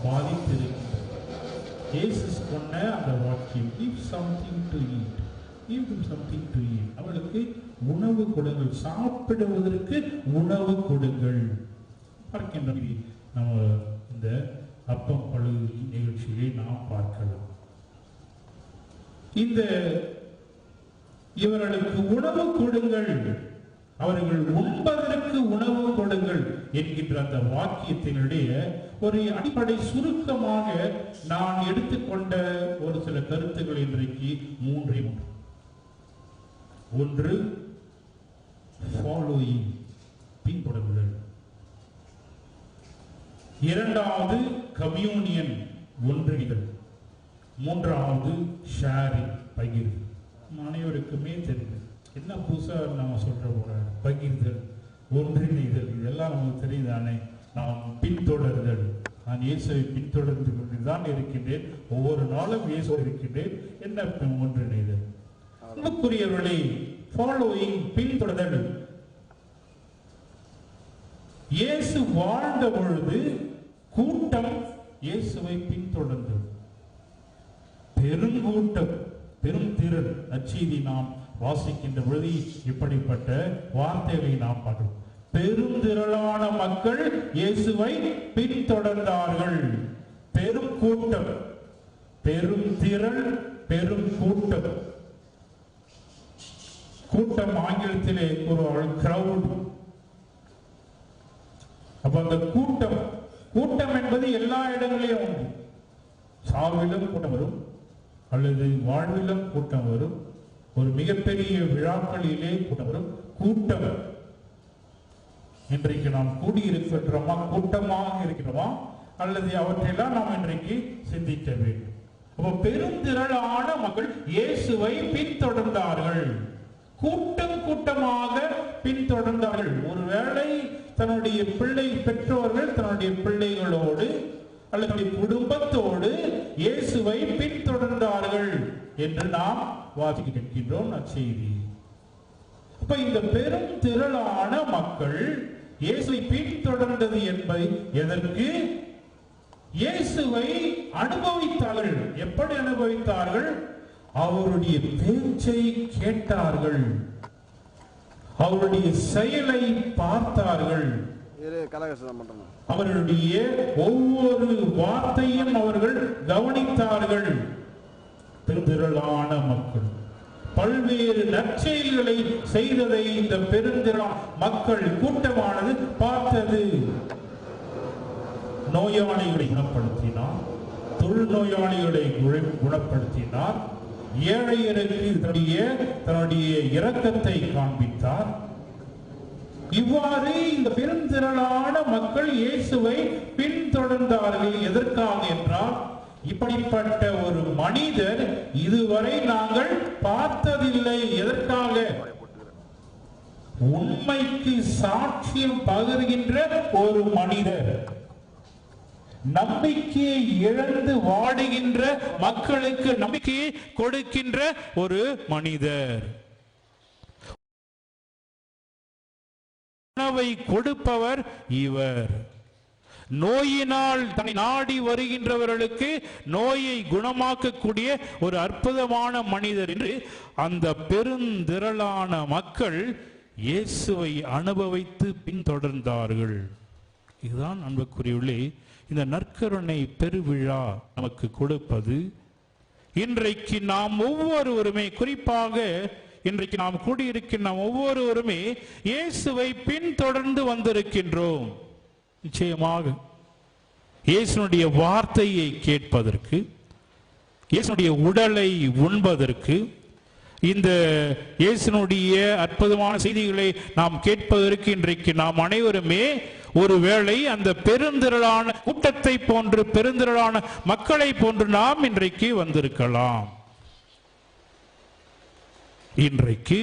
பாதித்திருக்கிறது. இயேசு சொன்ன அந்த வாக்கியம், give something to eat, give them something to eat. அவளுக்கு உணவு கொடுங்கள், சாப்பிடுவதற்கு உணவு கொடுங்கள். பார்க்கின்ற நம்ம இந்த அப்பம் பழு நிகழ்ச்சியை நாம் பார்க்கலாம். இவர்களுக்கு உணவு கொடுங்கள், அவர்கள் உண்பதற்கு உணவு கொடுங்கள் என்கின்ற அந்த வாக்கியத்தினுடைய ஒரு அடிப்படை சுருக்கமாக நான் எடுத்துக்கொண்ட ஒரு சில கருத்துக்கள் இன்றைக்கு 3. ஒன்று, ஃபாலோயிங், பின்தொடர்தல். இரண்டாவது, கம்யூனியன், ஒன்றிணைதல். மூன்றாவது, ஷேரிங், பகிர்வு. அனைவருக்குமே தெரியுது. என்ன புதுசா நம்ம சொல்ற ஒரு பகிர்தல், ஒன்றிணைதல், இதெல்லாம் நமக்கு தெரியுதானே. நாம் பின்தொடர்தல், நான் இயேசுவை பின்தொடர்ந்து கொண்டுதான் இருக்கின்றேன், ஒவ்வொரு நாளும் இயேசு இருக்கின்றேன். என்ன ஒன்றிணைதல்? அன்புக்குரியவர்களே, ஃபாலோயிங், பின்தொடர்தல். இயேசு வாழ்ந்த பொழுது கூட்டம் இயேசுவை பின்தொடர்ந்தது. பெருங்கூட்டம், பெரும் திரள். நற்செய்தி நாம் வாசிக்கின்ற பொழுது இப்படிப்பட்ட வார்த்தைகளை நாம் பார்க்கிறோம். பெருந்திரளான மக்கள் இயேசுவை பின்தொடர்ந்தார்கள். பெரும் கூட்டம், பெரும் திரள், பெரும் கூட்டம். கூட்டம் ஆங்கிலத்திலே ஒரு கிரவுட். அப்ப அந்த கூட்டம் கூட்டம் என்பது எல்லா இடங்களிலும் உண்டு. சாவிலும் கூட்டம் வரும், அல்லது வாழ்விலும் கூட்டம் வரும், ஒரு மிகப்பெரிய விழாக்களிலே கூட்டம் வரும். கூட்டம் இன்றைக்கு நாம் கூடியிருக்கின்றோமா, கூட்டமாக இருக்கிறோமா, அல்லது அவற்றையெல்லாம் நாம் இன்றைக்கு சிந்திக்க வேண்டும். அப்போ பெருந்திரளான மக்கள் இயேசுவை பின்தொடர்ந்தார்கள், கூட்டம் கூட்டமாக பின்தொடர்ந்தார்கள். ஒருவேளை தன்னுடைய பெற்றோர்கள் தன்னுடைய பிள்ளைகளோடு அல்லது குடும்பத்தோடு இயேசுவை பின்தொடர்ந்தார்கள் என்று நாம் வாசிக்கின்றோம் நற்செய்தி. அப்ப இந்த பெரும் திரளான மக்கள் இயேசுவை பின்தொடர்ந்தது என்பதை எதற்கு? இயேசுவை அனுபவித்தார்கள். எப்படி அனுபவித்தார்கள்? அவருடைய பேச்சை கேட்டார்கள், அவருடைய செயலை பார்த்தார்கள், அவருடைய ஒவ்வொரு வார்த்தையும் அவர்கள் கவனித்தார்கள். பெருந்திரளான மக்கள் பல்வேறு நற்செயல்களை செய்ததை இந்த பெருந்திரளான மக்கள் கூட்டமானது பார்த்தது. நோயாளிகளை குணப்படுத்தினார், தொழுநோயாளிகளை குணப்படுத்தினார், ஏழையருக்கு தன்னுடைய இரக்கத்தை காண்பித்தார். இவ்வாறு இந்த பெருந்திரளான மக்கள் இயேசுவை பின்தொடர்ந்தார்கள். எதற்காக என்றால், இப்படிப்பட்ட ஒரு மனிதர் இதுவரை நாங்கள் பார்த்ததில்லை. எதற்காக? உண்மைக்கு சாட்சியம் பகிர்கின்ற ஒரு மனிதர், நம்பிக்கையை இழந்து வாடுகின்ற மக்களுக்கு நம்பிக்கையை கொடுக்கின்ற ஒரு மனிதர், உணவை கொடுப்பவர் இவர். நோயினால் தன்னை நாடி வருகின்றவர்களுக்கு நோயை குணமாக்கக்கூடிய ஒரு அற்புதமான மனிதர் என்று அந்த பெருந்திரளான மக்கள் இயேசுவை அனுபவித்து பின்தொடர்ந்தார்கள். இதுதான் அன்புக்குரியவர்களே இந்த நற்கருணை பெருவிழா நமக்கு கொடுப்பது. இன்றைக்கு நாம் ஒவ்வொருவருமே, குறிப்பாக இன்றைக்கு நாம் கூடியிருக்கின்ற நாம் ஒவ்வொருவருமே இயேசுவை பின்தொடர்ந்து வந்திருக்கின்றோம். நிச்சயமாக இயேசுனுடைய வார்த்தையை கேட்பதற்கு, இயேசுனுடைய உடலை உண்பதற்கு, இந்த இயேசுனுடைய அற்புதமான செய்திகளை நாம் கேட்பதற்கு இன்றைக்கு நாம் அனைவருமே ஒருவேளை அந்த பெருந்திரளான கூட்டத்தை போன்று, பெருந்திரளான மக்களை போன்று நாம் இன்றைக்கு வந்திருக்கலாம். இன்றைக்கு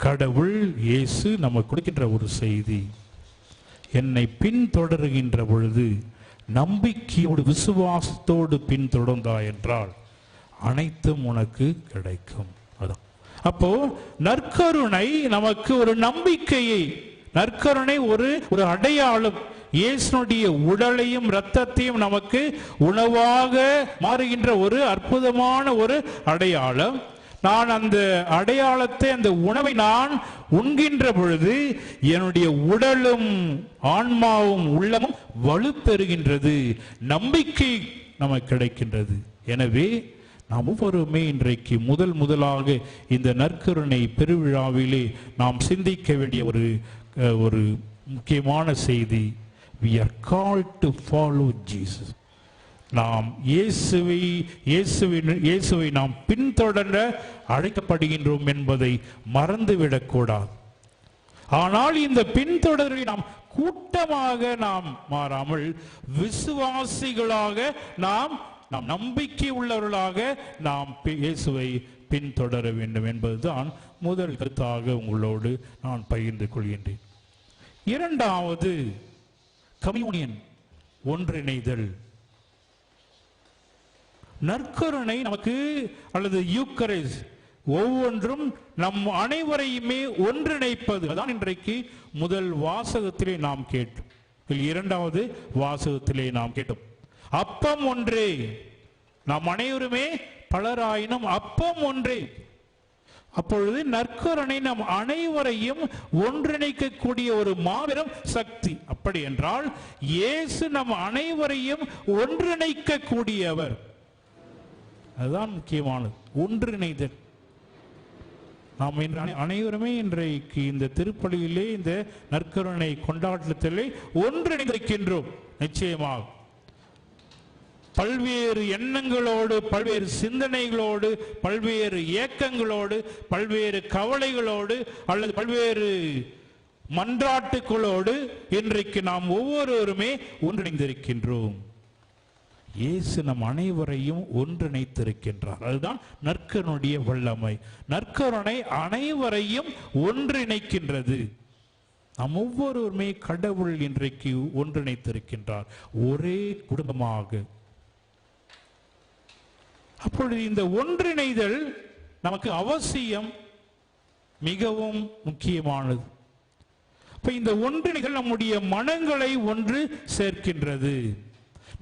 கடவுள் இயேசு நமக்கு கொடுக்கின்ற ஒரு செய்தி, என்னை பின்தொடர்கின்ற பொழுது நம்பிக்கையோடு விசுவாசத்தோடு பின்தொடர்ந்தாய் என்றால் அனைத்தும் உனக்கு கிடைக்கும். அதான் அப்போ நற்கருணை நமக்கு ஒரு நம்பிக்கையை, நற்கருணை ஒரு அடையாளம். இயேசுனுடைய உடலையும் இரத்தத்தையும் நமக்கு உணவாக மாறுகின்ற ஒரு அற்புதமான ஒரு அடையாளம். நான் அந்த அடையாளத்தை, அந்த உணவை நான் உண்கின்ற பொழுது என்னுடைய உடலும் ஆன்மாவும் உள்ளமும் வலுப்பெறுகின்றது, நம்பிக்கை நமக்கு கிடைக்கின்றது. எனவே நாம் ஒவ்வொருமே இன்றைக்கு முதலாக இந்த நற்கருணை பெருவிழாவிலே நாம் சிந்திக்க வேண்டிய ஒரு முக்கியமான செய்தி, we are called to follow Jesus. நாம் இயேசுவை நாம் பின்தொடர அழைக்கப்படுகின்றோம் என்பதை மறந்துவிடக்கூடாது. ஆனால் இந்த பின்தொடரை நாம் கூட்டமாக நாம் மாறாமல் விசுவாசிகளாக நாம் நம்பிக்கை உள்ளவர்களாக நாம் இயேசுவை பின்தொடர வேண்டும் என்பதுதான் முதல் கருத்தாக உங்களோடு நான் பகிர்ந்து கொள்கின்றேன். இரண்டாவது, கம்யூனியன், ஒன்றிணைதல். நற்கருணை நமக்கு, அல்லது யூக்கரிஸ், ஒவ்வொன்றும் நம் அனைவரையுமே ஒன்றிணைப்பது. அதான் இன்றைக்கு முதல் வாசகத்திலே நாம் கேட்டோம், இரண்டாவது வாசகத்திலே நாம் கேட்டோம். அப்பம் ஒன்றே, நாம் அனைவருமே பலராயினும் அப்பம் ஒன்றே. அப்பொழுது நற்கருணை நம் அனைவரையும் ஒன்றிணைக்கக்கூடிய ஒரு மாபெரும் சக்தி. அப்படி என்றால் இயேசு நம் அனைவரையும் ஒன்றிணைக்க கூடியவர். அதுதான் முக்கியமானது, ஒன்றிணைதல். நாம் அனைவருமே இன்றைக்கு இந்த திருப்பலியிலே இந்த நற்கருணை கொண்டாட்டத்திலே ஒன்றிணைந்திருக்கின்றோம். நிச்சயமாக பல்வேறு எண்ணங்களோடு, பல்வேறு சிந்தனைகளோடு, பல்வேறு ஏக்கங்களோடு, பல்வேறு கவலைகளோடு அல்லது பல்வேறு மன்றாட்டுகளோடு இன்றைக்கு நாம் ஒவ்வொருவருமே ஒன்றிணைந்திருக்கின்றோம். இயேசு நம் அனைவரையும் ஒன்றிணைத்திருக்கின்றார். அதுதான் நற்கருணையுடைய வல்லமை. நற்கருணை அனைவரையும் ஒன்றிணைக்கின்றது. நாம் ஒவ்வொருவருமே கடவுள் இன்றைக்கு ஒன்றிணைத்திருக்கின்றார், ஒரே குடும்பமாக. அப்பொழுது இந்த ஒன்றிணைதல் நமக்கு அவசியம், மிகவும் முக்கியமானது. இப்ப இந்த ஒன்றிணைதல் நம்முடைய மனங்களை ஒன்று சேர்க்கின்றது.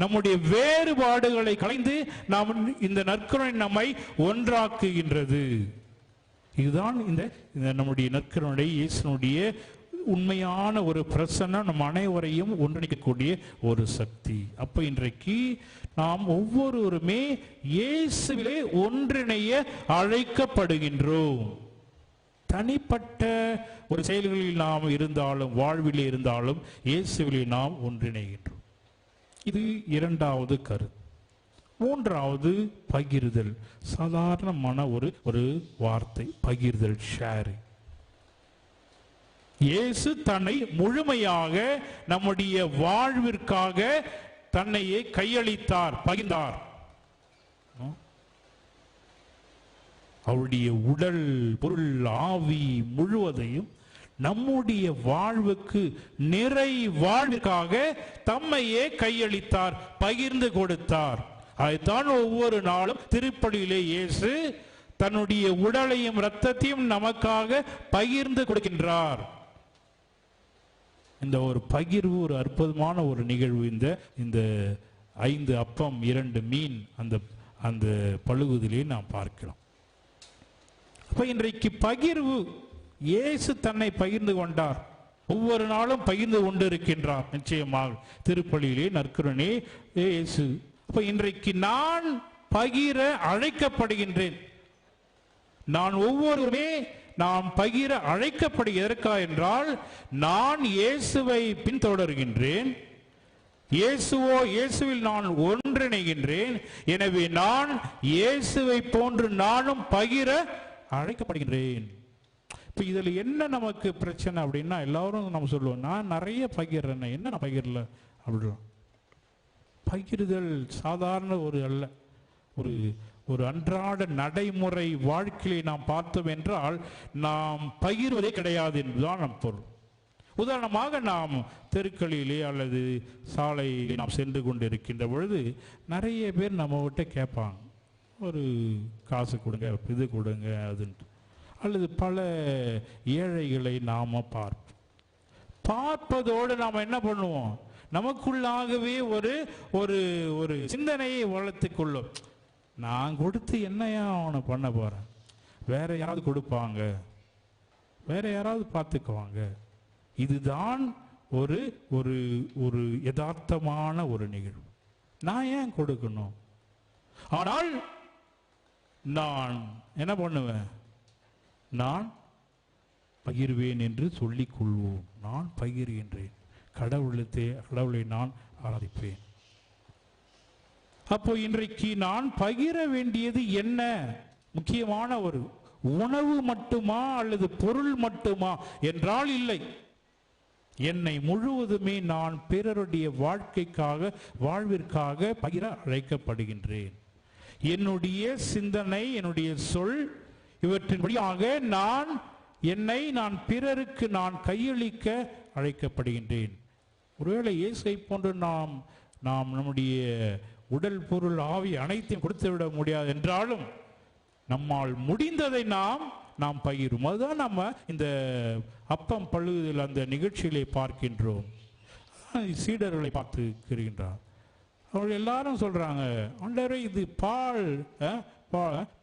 நம்முடைய வேறுபாடுகளை களைந்து நாம் இந்த நற்கருணை நம்மை ஒன்றாக்குகின்றது. இதுதான் இந்த நம்முடைய நற்கருணை இயேசுனுடைய உண்மையான ஒரு பிரசன்னம், நம் அனைவரையும் ஒன்றிணைக்கக்கூடிய ஒரு சக்தி. அப்ப இன்றைக்கு நாம் ஒவ்வொருவருமே இயேசுவிலே ஒன்றிணைய அழைக்கப்படுகின்றோம். தனிப்பட்ட ஒரு செயல்களில் நாம் இருந்தாலும், வாழ்விலே இருந்தாலும் இயேசுவிலே நாம் ஒன்றிணைகின்றோம். இது இரண்டாவது கருத்து. மூன்றாவது பகிர்தல். சாதாரணமான ஒரு வார்த்தை, பகிர்தல், ஷேரிங். இயேசு தன்னை முழுமையாக நம்முடைய வாழ்விற்காக தன்னையே கையளித்தார், பகிர்ந்தார். அவருடைய உடல், பொருள், ஆவி முழுவதையும் நம்முடைய வாழ்வுக்கு, நிறை வாழ்விற்காக தம்மையே கையளித்தார், பகிர்ந்து கொடுத்தார். அதைத்தான் ஒவ்வொரு நாளும் திருப்பலியிலே இயேசு தன்னுடைய உடலையும் இரத்தத்தையும் நமக்காக பகிர்ந்து கொடுக்கின்றார். இந்த ஒரு பகிர்வு ஒரு அற்புதமான ஒரு நிகழ்வு. இந்த 5 அப்பம் 2 மீன் அந்த பழுகுதிலே நாம் பார்க்கலாம். அப்ப இன்றைக்கு பகிர்வு, இயேசு தன்னை பகிர்ந்து கொண்டார், ஒவ்வொரு நாளும் பகிர்ந்து கொண்டிருக்கின்றார். நிச்சயமாக திருப்பலியிலே நற்கருணை இயேசு. அப்ப இன்றைக்கு நான் பகிர அழைக்கப்படுகின்றேன். நான் ஒவ்வொருவருமே நாம் பகிர அழைக்கப்படுவதற்கா என்றால், நான் இயேசுவை பின்தொடர்கின்றேன், இயேசுவில் நான் ஒன்றிணைகின்றேன். எனவே நான் இயேசுவை போன்று நானும் பகிர அழைக்கப்படுகின்றேன். இப்ப இதுல என்ன நமக்கு பிரச்சனை அப்படின்னா, எல்லாரும் நம்ம சொல்லுவோம், நான் நிறைய பகிர்றேன், என்ன நான் பகிரல அப்படின்றோம். பகிர்தல் சாதாரண ஒரு அல்ல, ஒரு அன்றாட நடைமுறை வாழ்க்கையை நாம் பார்த்தோம் என்றால் நாம் பகிர்வதே கிடையாது என்பதுதான் நம் பொருள். உதாரணமாக, நாம் தெருக்களிலே அல்லது சாலையிலே நாம் சென்று கொண்டிருக்கின்ற பொழுது நிறைய பேர் நம்ம கிட்ட கேட்பாங்க, ஒரு காசு கொடுங்க, இது கொடுங்க அதுன்ட்டு. அல்லது பல ஏழைகளை நாம பார்ப்பதோடு நாம் என்ன பண்ணுவோம், நமக்குள்ளாகவே ஒரு சிந்தனையை வளர்த்துக் கொள்ளும். நான் கொடுத்து என்னையா அவனை பண்ண போறேன், வேற யாராவது கொடுப்பாங்க, வேற யாராவது பார்த்துக்குவாங்க. இதுதான் ஒரு ஒரு யதார்த்தமான ஒரு நிகழ்வு. நான் ஏன் கொடுக்கணும்? ஆனால் நான் என்ன பண்ணுவேன், நான் பகிர்வேன் என்று சொல்லிக் கொள்வோம். நான் பகிர்கின்றேன், கடவுளை நான் ஆராதிப்பேன். அப்போ இன்றைக்கு நான் பகிர வேண்டியது என்ன? முக்கியமான ஒரு உணவு மட்டுமா அல்லது பொருள் மட்டுமா என்றால் இல்லை. என்னை முழுவதுமே நான் பிறருடைய வாழ்விற்காக பகிர அழைக்கப்படுகின்றேன். என்னுடைய சிந்தனை, என்னுடைய சொல் இவற்றின் வழியாக நான் பிறருக்கு நான் கையளிக்க அழைக்கப்படுகின்றேன். ஒருவேளை இயேசுவை போன்று நாம் நம்முடைய உடல், பொருள், ஆவி அனைத்தையும் கொடுத்து விட முடியாது என்றாலும் நம்மால் முடிந்ததை நாம் பகிரும். அதுதான் நம்ம இந்த அப்பம் பழுகுதல் அந்த நிகழ்ச்சியிலே பார்க்கின்றோம். சீடர்களை பார்த்து இருக்கிறார். அவர்கள் எல்லாரும் சொல்றாங்க, ஆண்டவரே இது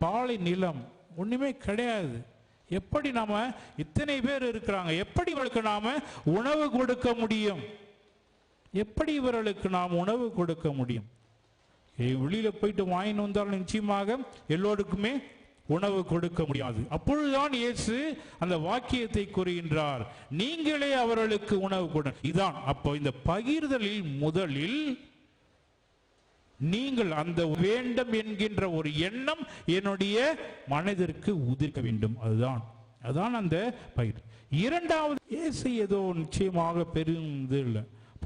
பாலை நிலம், ஒண்ணுமே கிடையாது. எப்படி நாம இத்தனை பேர் இருக்கிறாங்க, எப்படி இவர்களுக்கு நாம உணவு கொடுக்க முடியும்? எப்படி இவர்களுக்கு நாம் உணவு கொடுக்க முடியும்? வெளியில போயிட்டு வாங்கிட்டு வந்தாலும் நிச்சயமாக எல்லோருக்குமே உணவு கொடுக்க முடியாது. அப்பொழுதுதான் இயேசு அந்த வாக்கியத்தை கூறுகின்றார், நீங்களே அவர்களுக்கு உணவு கொடு. இதான் அப்போ இந்த பகிர்தலில் முதலில் நீங்கள் அந்த வேண்டும் என்கின்ற ஒரு எண்ணம் என்னுடைய மனதிற்கு உதிர்க்க வேண்டும். அதுதான் அந்த பகிர். இரண்டாவது, இயேசு ஏதோ நிச்சயமாக பெருந்து இல்லை.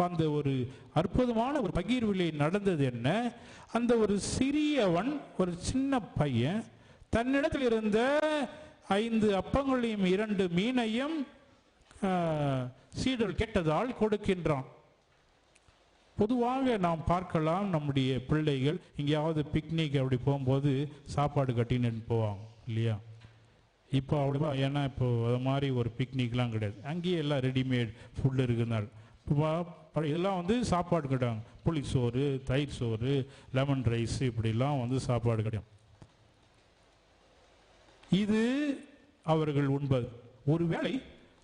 அந்த ஒரு அற்புதமான ஒரு பகிர்விலை நடந்தது என்ன, அந்த ஒரு சிறியவன், ஒரு சின்ன பையன் தன்னிடத்தில் இருந்த 5 அப்பங்களையும் 2 மீனையும் சீடர்கள் கேட்டதால் கொடுக்கின்றான். பொதுவாக நாம் பார்க்கலாம், நம்முடைய பிள்ளைகள் எங்கேயாவது பிக்னிக் அப்படி போகும்போது சாப்பாடு கட்டின்னு போவாங்க இல்லையா? இப்போ அவ்வளோ, ஏன்னா இப்போ அது மாதிரி ஒரு பிக்னிக்லாம் கிடையாது, அங்கேயே எல்லாம் ரெடிமேட் ஃபுட்டு இருக்குதுனால இதெல்லாம் வந்து சாப்பாடு கட்டாங்க. புளிசோறு, தயிர் சோறு, லெமன் ரைஸ், இப்படிலாம் வந்து சாப்பாடு கிடைக்கும். இது அவர்கள் உண்பது. ஒருவேளை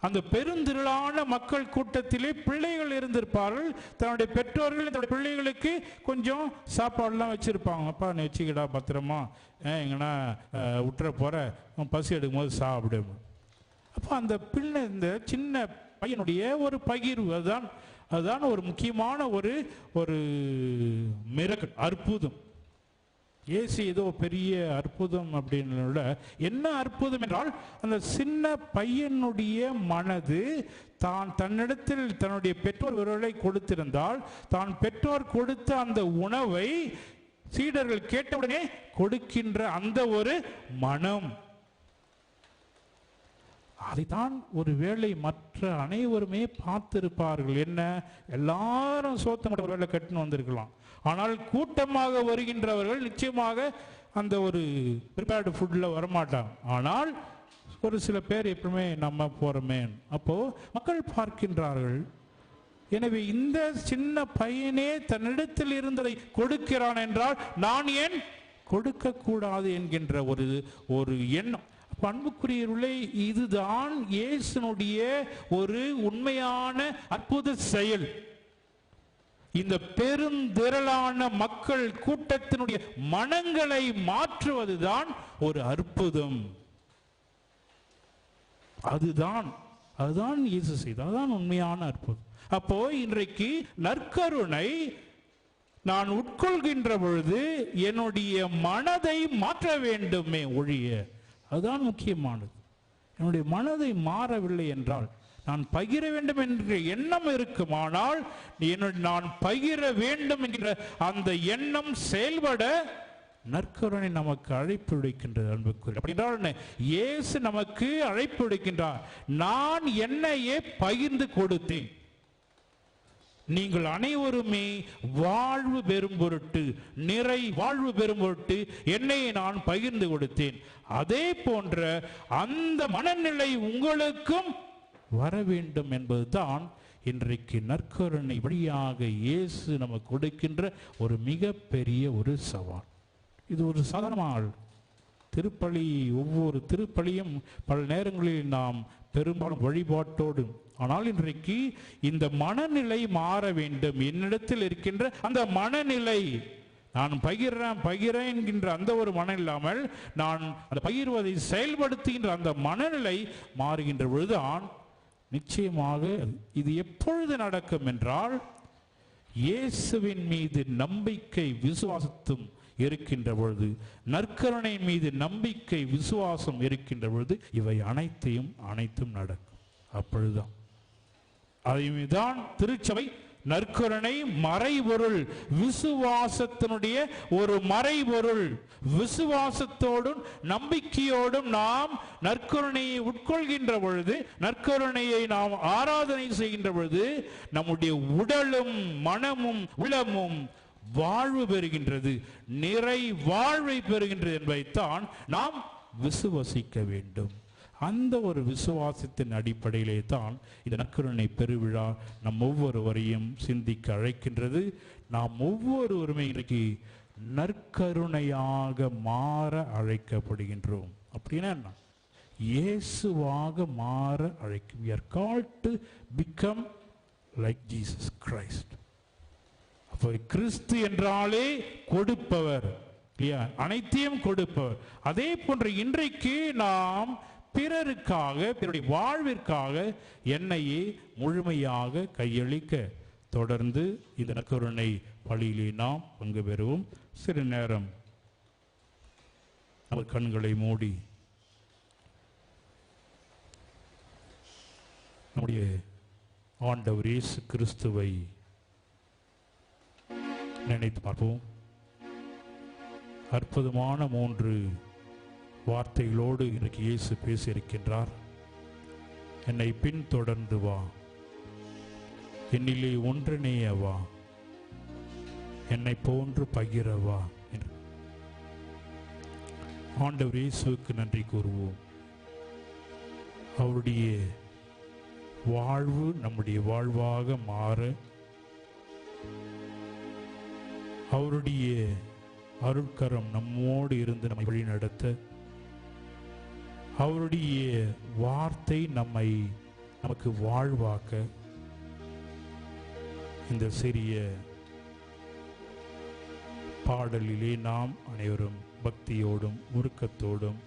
அந்த பெருந்திரளான மக்கள் கூட்டத்திலே பிள்ளைகள் இருந்திருப்பார்கள். தன்னுடைய பெற்றோர்கள் தன்னுடைய பிள்ளைகளுக்கு கொஞ்சம் சாப்பாடுலாம் வச்சிருப்பாங்க. அப்பா நீ வச்சுக்கிடா பத்திரமா, எங்கன்னா விட்டுற போற, பசி எடுக்கும் போது சாப்பிடு. அப்போ அந்த பிள்ளை, இந்த சின்ன பையனுடைய ஒரு பகிர்வு, அதுதான் ஒரு முக்கியமான ஒரு மிரக்கல், அற்புதம். இயேசு ஏதோ பெரிய அற்புதம் அப்படின்னு என்ன அற்புதம் என்றால், அந்த சின்ன பையனுடைய மனது தன்னிடத்தில் தன்னுடைய பெற்றோர் ஒருவரை கொடுத்திருந்தால், தான் பெற்றோர் கொடுத்த அந்த உணவை சீடர்கள் கேட்டவுடனே கொடுக்கின்ற அந்த ஒரு மனம், அதைத்தான் ஒருவேளை மற்ற அனைவருமே பார்த்திருப்பார்கள். என்ன, எல்லாரும் சோத்தம் ஒருவேளை கட்டுன்னு வந்திருக்கலாம், ஆனால் கூட்டமாக வருகின்றவர்கள் நிச்சயமாக அந்த ஒரு ப்ரிப்பேர்டு ஃபுட்டில் வரமாட்டாங்க. ஆனால் ஒரு சில பேர் எப்பவுமே நம்ம போகிறோமே, அப்போ மக்கள் பார்க்கின்றார்கள். எனவே இந்த சின்ன பையனே தன்னிடத்தில் இருந்ததை கொடுக்கிறான் என்றால் நான் ஏன் கொடுக்க கூடாது என்கின்ற ஒரு எண்ணம். அன்புக்குரியவர்களே, இதுதான் இயேசுனுடைய ஒரு உண்மையான அற்புத செயல். இந்த பெருந்திரளான மக்கள் கூட்டத்தினுடைய மனங்களை மாற்றுவதுதான் ஒரு அற்புதம். அதுதான் இயேசு செய்தார். அதுதான் உண்மையான அற்புதம். அப்போ இன்றைக்கு நற்கருணை நான் உட்கொள்கின்ற பொழுது என்னுடைய மனதை மாற்ற வேண்டுமே ஒழிய, அதுதான் முக்கியமானது. என்னுடைய மனதை மாறவில்லை என்றால், நான் பகிர வேண்டும் என்ற எண்ணம் இருக்குமானால், நான் பகிர வேண்டும் என்கிற அந்த எண்ணம் செயல்பட நற்கருணை நமக்கு அழைப்பு விடுக்கின்றது. அன்புக்குரிய, அப்படின்றால் இயேசு நமக்கு அழைப்பு விடுக்கின்றார். நான் என்னையே பகிர்ந்து கொடுத்தேன், நீங்கள் அனைவருமே வாழ்வு பெறும் பொருட்டு, நிறை வாழ்வு பெறும் பொருட்டு என்னை நான் பகிர்ந்து கொடுத்தேன். அதே போன்ற அந்த மனநிலை உங்களுக்கும் வர வேண்டும் என்பதுதான் இன்றைக்கு நற்கருணை வழியாக இயேசு நமக்கு கொடுக்கின்ற ஒரு மிகப்பெரிய ஒரு சவால். இது ஒரு சாதாரண திருப்பலி, ஒவ்வொரு திருப்பலியும் பல நேரங்களில் நாம் பெரும்பாலும் வழிபாட்டோடு, ஆனால் இன்றைக்கு இந்த மனநிலை மாற வேண்டும். என்னிடத்தில் இருக்கின்ற அந்த மனநிலை, நான் பகிர்றேன் என்கின்ற அந்த ஒரு மனம் இல்லாமல், நான் அந்த பகிர்வதை செயல்படுத்துகின்ற அந்த மனநிலை மாறுகின்ற பொழுதுதான் நிச்சயமாக இது எப்பொழுது நடக்கும் என்றால், இயேசுவின் மீது நம்பிக்கை விசுவாசத்தும் இருக்கின்ற பொழுது, நற்கருணை மீது நம்பிக்கை விசுவாசம் இருக்கின்ற பொழுது இவை அனைத்தும் நடக்கும். அப்பொழுதுதான் அதைதான் திருச்சபை நற்கருணை மறைபொருள், விசுவாசத்தினுடைய ஒரு மறைபொருள். விசுவாசத்தோடும் நம்பிக்கையோடும் நாம் நற்கருணையை உட்கொள்கின்ற பொழுது, நற்கருணையை நாம் ஆராதனை செய்கின்ற பொழுது, நம்முடைய உடலும் மனமும் உள்ளமும் வாழ்வு பெறுகின்றது, நிறை வாழ்வை பெறுகின்றது என்பதைத்தான் நாம் விசுவாசிக்க வேண்டும். அந்த ஒரு விசுவாசத்தின் அடிப்படையிலே தான் இந்த நற்கருணை பெருவிழா நம் ஒவ்வொருவரையும் சிந்திக்க அழைக்கின்றது. நாம் ஒவ்வொருவருமே இன்றைக்கு நற்கருணையாக மாற அழைக்கப்படுகின்றோம். அப்படின்னா என்ன? இயேசுவாக மாற அழைக்கும். We are called to become like Jesus Christ. அப்போ கிறிஸ்து என்றாலே கொடுப்பவர், இல்லையா? அனைத்தையும் கொடுப்பவர். அதே போன்று இன்றைக்கு நாம் பிறருக்காக, பிறருடைய வாழ்விற்காக என்னையே முழுமையாக கையளிக்க தொடர்ந்து இந்த நற்கருணை பலியிலே நாம் பங்கு பெறுவோம். சிறு நேரம் அவர் கண்களை மூடி நம்முடைய ஆண்டவர் இயேசு கிறிஸ்துவை நினைத்து பார்ப்போம். அற்புதமான 3 வார்த்தைகளோடு இன்றைக்கு இயேசு பேசியிருக்கின்றார். என்னை பின்தொடர்ந்து வா, என்னிலே ஒன்றிணைய வா, என்னை போன்று பகிரவா என்று. ஆண்டவர் இயேசுவுக்கு நன்றி கூறுவோம். அவருடைய வாழ்வு நம்முடைய வாழ்வாக மாற அவருடைய அருட்கரம் நம்மோடு இருந்து நம்மை வழி நடத்த, அவருடைய வார்த்தை நமக்கு வாழ்வாக்க இந்த சிறிய பாடலிலே நாம் அனைவரும் பக்தியோடும் உருக்கத்தோடும்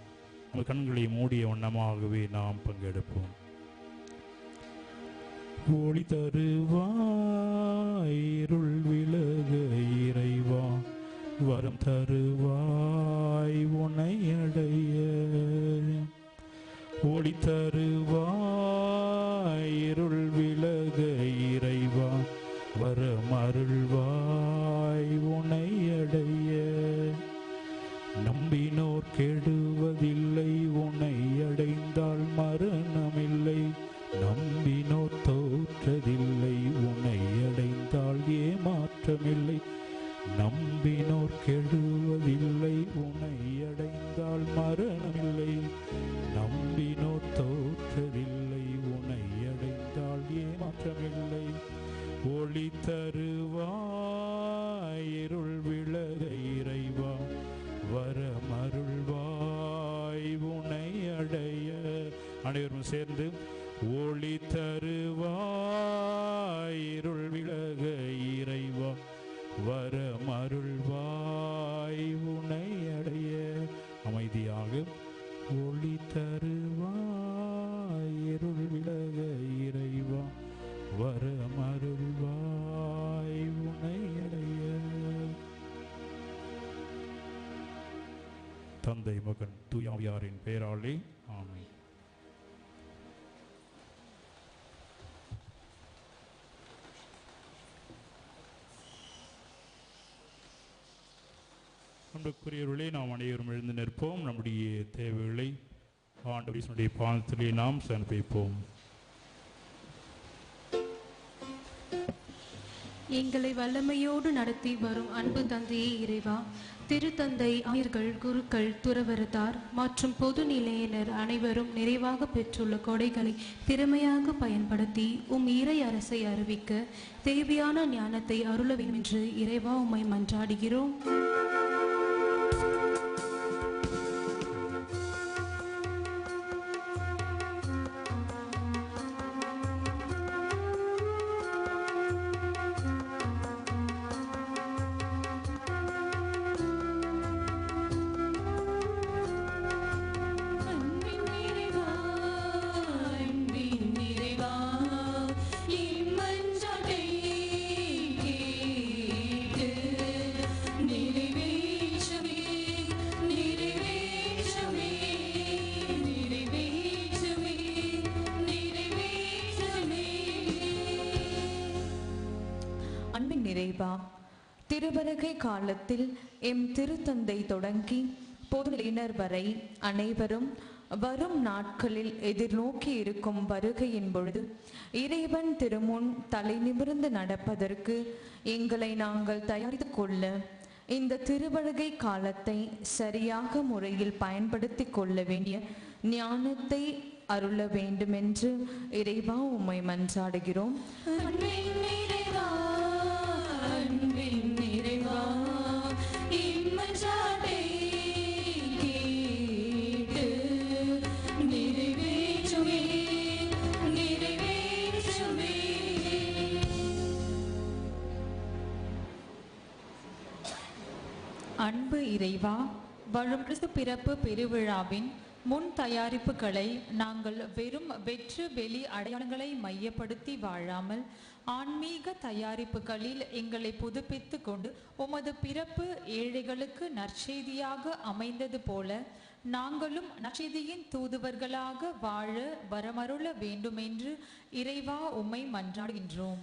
நம்ம கண்களை மூடிய வண்ணமாகவே நாம் பங்கெடுப்போம். ஒளி தருவாய் இருள் விலக இறைவா, வரம் தருவாய் உன்னை அடைய. ஒளி தருவாய் இருள் விலக இறைவா, வரம் அருள்வாய் உன்னை அடைய. நம்பினோர் கெடுவதில்லை, உன்னை அடைந்தால் மரணமில்லை. நம்பினோர் தோற்றதில்லை, உன்னை அடைந்தால் ஏமாற்றமில்லை. நம்பினோர் கெடுவதில்லை, உன்னை அடைந்தால் மரணமில்லை. நம்பினோர் தோற்றதில்லை, உன்னை அடைந்தால் ஏமாற்றமில்லை. ஒளி தருவாய் இருள் விலக இறைவா, வரமருள்வாய் உன்னை அடைய. அனைவரும் சேர்ந்து ஒளி தருவாய் இருள் விலக இறைவா, வரமருள்வாய் உன்னை அடைய. அமைதியாக ஒளி தருவாய் இருள் விலக இறைவா, வரமருள்வாய் உன்னை அடைய. தந்தை, மகன், தூய ஆவியாரின் பெயராலே ஆமென். அன்புக்குரியவர்களே, நாம் அனைவரும் எழுந்து நிற்போம். நம்முடைய தேவைகளை ஆண்டவருடைய பாதத்திலே நாம் சமர்ப்பிப்போம். எங்களை வல்லமையோடு நடத்தி வரும் அன்பு தந்தையே இறைவா, திருத்தந்தை, ஆயர்கள், குருக்கள், துறவரத்தார் மற்றும் பொது நிலையினர் அனைவரும் நிறைவாக பெற்றுள்ள கொடைகளை திறமையாக பயன்படுத்தி இறை அரசை அறிவிக்க தேவையான ஞானத்தை அருள வேண்டும் என்று இறைவா உம்மை மன்றாடுகிறோம். திருவருகை காலத்தில் எம் திருத்தந்தை தொடங்கி பொதுநிலையினர் வரை அனைவரும் வரும் நாட்களில் எதிர்நோக்கி இருக்கும் வருகையின் பொழுது இறைவன் திருமுன் தலை நிமிர்ந்து நடப்பதற்கு எங்களை நாங்கள் தயாரித்து கொள்ள இந்த திருவருகை காலத்தை சரியாக முறையில் பயன்படுத்தி கொள்ள வேண்டிய ஞானத்தை அருள வேண்டும் என்று இறைவா உம்மை மன்றாடுகிறோம். அன்பு இறைவா, வரும் கிறிஸ்து பிறப்பு பெருவிழாவின் முன் தயாரிப்புகளை நாங்கள் வெறும் வெற்று வெளி அடையாளங்களை மையப்படுத்தி வாழாமல் ஆன்மீக தயாரிப்புகளில் எங்களை புதுப்பித்து கொண்டு உமது பிறப்பு ஏழைகளுக்கு நற்செய்தியாக அமைந்தது போல நாங்களும் நற்செய்தியின் தூதுவர்களாக வாழ வரமருள வேண்டுமென்று இறைவா உம்மை மன்றாடுகின்றோம்.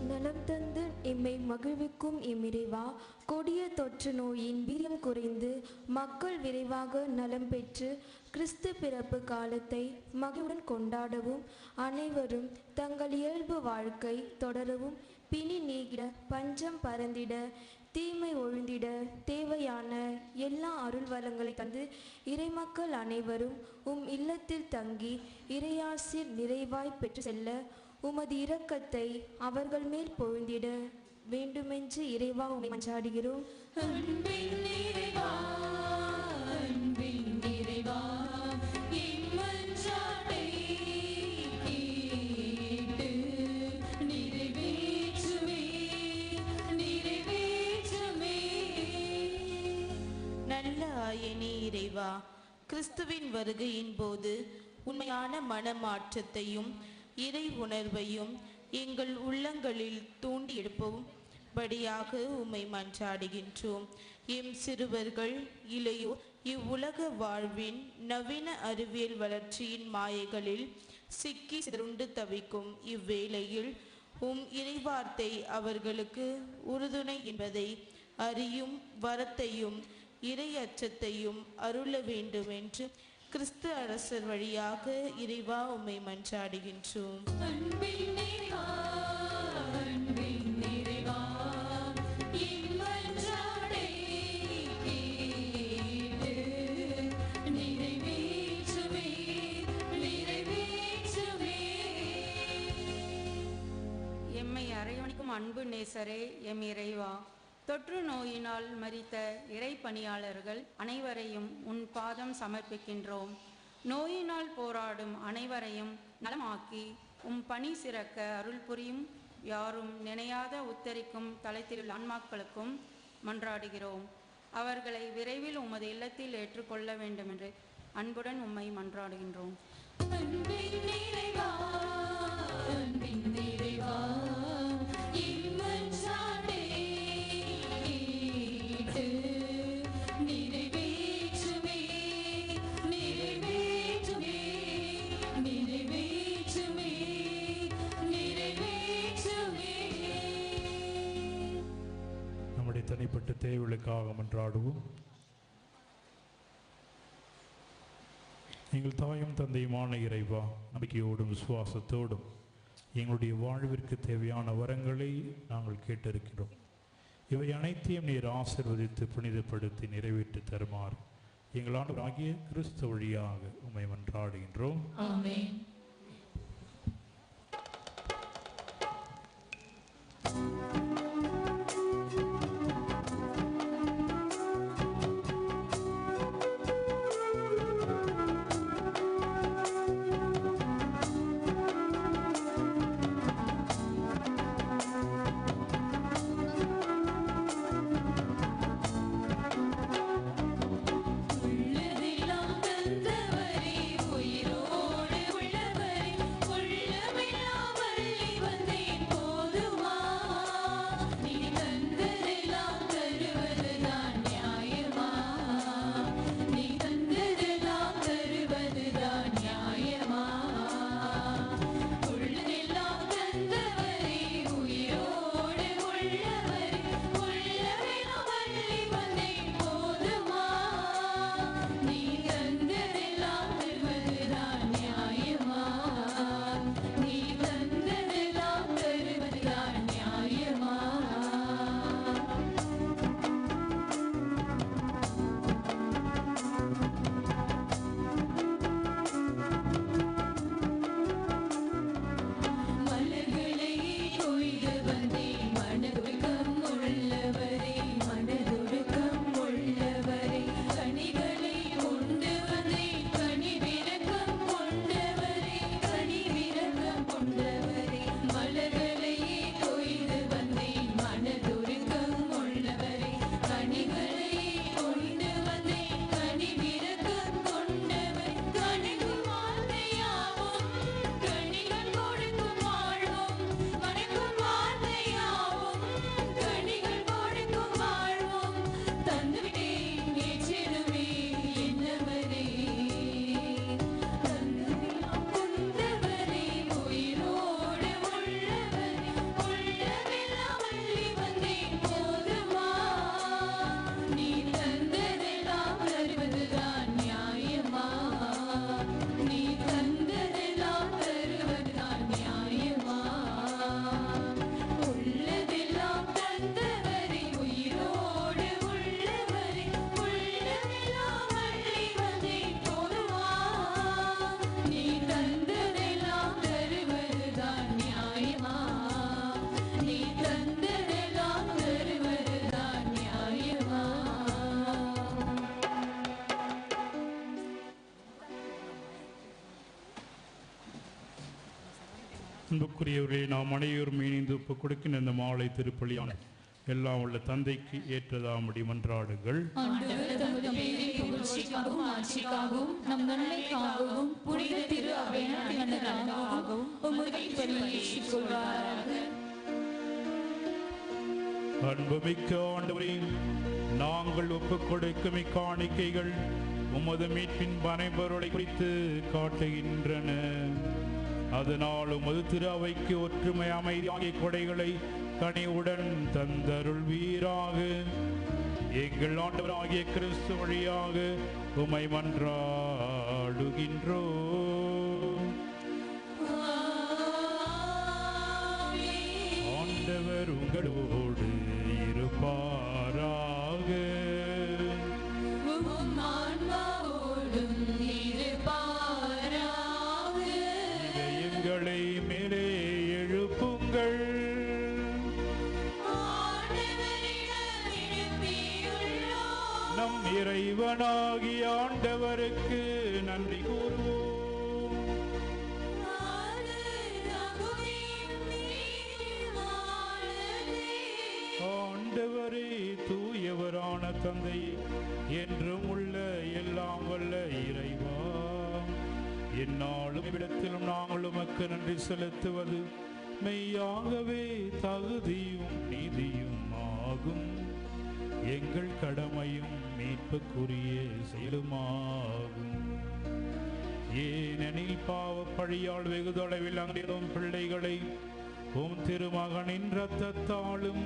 நலம் தந்து எம்மை மகிழ்விக்கும் இம்மிறைவா, கொடிய தொற்று நோயின் வீரியம் குறைந்து மக்கள் விரைவாக நலம் பெற்று கிறிஸ்து பிறப்பு காலத்தை மகிழ்வுடன் கொண்டாடவும் அனைவரும் தங்கள் இயல்பு வாழ்க்கை தொடரவும் பிணி நீங்கிட பஞ்சம் பறந்திட தீமை ஒழிந்திட தேவையான எல்லா அருள் வளங்களை தந்து இறைமக்கள் அனைவரும் உம் இல்லத்தில் தங்கி இறையாசிர் நிறைவாய் பெற்று செல்ல உமது இரக்கத்தை அவர்கள் மேல் பொழிந்திட வேண்டுமென்று இறைவா உம்மை மன்றாடுகிறோம். நல்ல ஆயனே இறைவா, கிறிஸ்துவின் வருகையின் போது உண்மையான மனமாற்றத்தையும் இறை உணர்வையும் எங்கள் உள்ளங்களில் தூண்டி எழுப்பவும் படியாக உம்மை மன்றாடுகின்றோம். எம் சிறுவர்கள் இளையோர் இவ்வுலக வாழ்வின் நவீன அறிவியல் வளர்ச்சியின் மாயைகளில் சிக்கி சிதறுண்டு தவிக்கும் இவ்வேளையில் உம் இறைவார்த்தை அவர்களுக்கு உறுதுணை என்பதை அறியும் வரத்தையும் இறை அச்சத்தையும் அருள வேண்டும் என்று கிறிஸ்து அரசர் வழியாக இறைவா உம்மை மன்றாடுகின்றோம். எம்மை அரவணைக்கும் அன்பு நேசரே எம் இறைவா, தொற்று நோயினால் மரித்த இறை பணியாளர்கள் அனைவரையும் உன் பாதம் சமர்ப்பிக்கின்றோம். நோயினால் போராடும் அனைவரையும் நலமாக்கி உம் பணி சிறக்க அருள் புரியும் யாரும் நினையாத உத்தரிக்கும் தளத்தில் ஆன்மாக்களுக்கும் மன்றாடுகிறோம். அவர்களை விரைவில் உமது இல்லத்தில் ஏற்றுக்கொள்ள வேண்டும் என்று அன்புடன் உம்மை மன்றாடுகின்றோம். தனிப்பட்ட தேவைகளுக்காக மன்றாடுவோம். எங்கள் தாயும் தந்தையுமான இறைவா, நம்பிக்கையோடும் விசுவாசத்தோடும் எங்களுடைய வாழ்விற்கு தேவையான வரங்களை நாங்கள் கேட்டிருக்கிறோம். இவை அனைத்தையும் நீர் ஆசீர்வதித்து புனிதப்படுத்தி நிறைவேற்றி தருமாறு எங்கள் ஆண்டவராகிய கிறிஸ்து வழியாக உம்மை மன்றாடுகின்றோம். ஆமென். மலர்களை கொய்து வந்தேன் மனதுக்கம் உள்ளவரே தந்ததெல்லாம் தருவதுதான் நியாயமா? அன்புக்குரியவர்களே, நாம் அனைவரும் இணைந்து ஒப்புக் கொடுக்கின்ற இந்த மாலை திருப்பலியான எல்லாம் உள்ள தந்தைக்கு ஏற்றதாமடி மன்றாடுங்கள். ஆண்டவர் தமது பேரின் புகழ்ச்சிக்காகவும் ஆட்சிக்காகவும் நம் நன்மைக்காகவும் புனித திரு அவை நடத்துவதற்காகவும் உமது பலியை ஏற்றுக்கொள்வாராக. அன்புமிக்க ஆண்டவரே, நாங்கள் ஒப்புக் கொடுக்கும் இக்காணிக்கைகள் உமது மீட்பின் பனைபொருளை குறித்து காட்டுகின்றன. அதனால் உமது திரு அவைக்கு ஒற்றுமை அமைதி ஆகிய கொடைகளை கனிவுடன் தந்தருள் வீராக. எங்கள் ஆண்டவராகிய கிறிஸ்து வழியாக உமை மன்றாடுகின்றோம். ஆண்டவர் உங்களோடு இருப்பாராக. இதயங்களை மேலே எழுப்புங்கள். நம் இறைவனாகிய ஆண்டவருக்கு நன்றி கூறுவோம். ஆண்டவரே, தூயவரான தந்தை, என்றும் உள்ள எல்லாம் வல்ல இறைவா, என்னாலும் இவ்விடத்திலும் நாங்கள் உமக்கு நன்றி செலுத்துவது மெய்யாகவே தகுதியும் நீதியும் ஆகும். எங்கள் கடமையும் மீட்புக்குரிய செயலுமாகும். ஏனெனில் பாவப் பழியால் வெகு தொலைவில் அங்கிடும் பிள்ளைகளை உம் திருமகனின் இரத்தத்தாலும்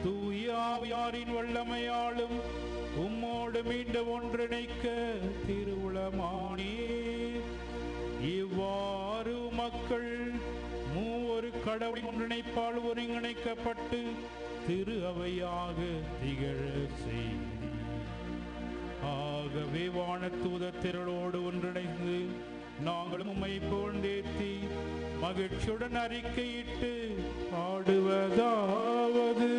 தூய ஆவியாரின் வல்லமையாலும் உம்மோடு மீண்டும் ஒன்றிணைக்க திருவுளமானீர். இவ்வாறு மக்கள் மூவொரு கடவுளின் ஒன்றிணைப்பால் ஒருங்கிணைக்கப்பட்டு திரு அவையாக திகழ செய்தி. ஆகவே வானதூதர் திரளோடு ஒன்றிணைந்து நாங்களும் உம்மை புகழ்ந்தேத்தி மகிழ்ச்சியுடன் அறிக்கையிட்டு பாடுவதாவது: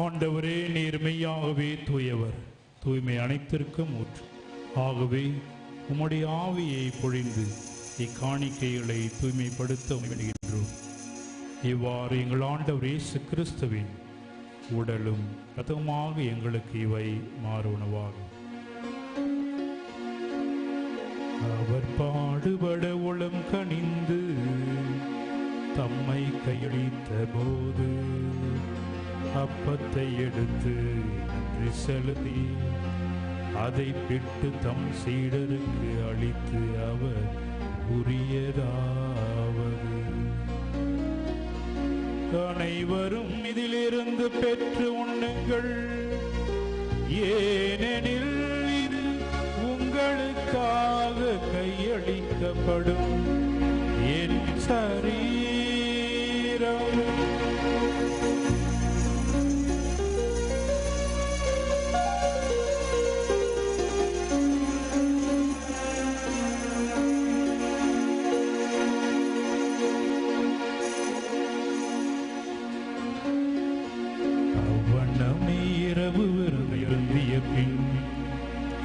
ஆண்டவரே, நீர் மெய்யாகவே தூயவர், தூய்மை அனைத்திற்கும் ஊற்று. ஆகவே உம்முடைய ஆவியை பொழிந்து இக்காணிக்கைகளை தூய்மைப்படுத்த வேண்டுகின்றோம். இவ்வாறு எங்கள் ஆண்டவர் இயேசு கிறிஸ்துவின் உடலும் இரத்தமுமாக எங்களுக்கு இவை மாறுணவாகும். அவர் பாடுபட உளம் கனிந்து தம்மை கையளித்த போது அப்பத்தை எடுத்து செலுத்தி அதை பிட்டு தம் சீடருக்கு அளித்து அவர் உரியதாவது, அனைவரும் இதிலிருந்து பெற்று உண்ணுங்கள், ஏனெனில் இது உங்களுக்காக கையளிக்கப்படும் என் சரீரம்.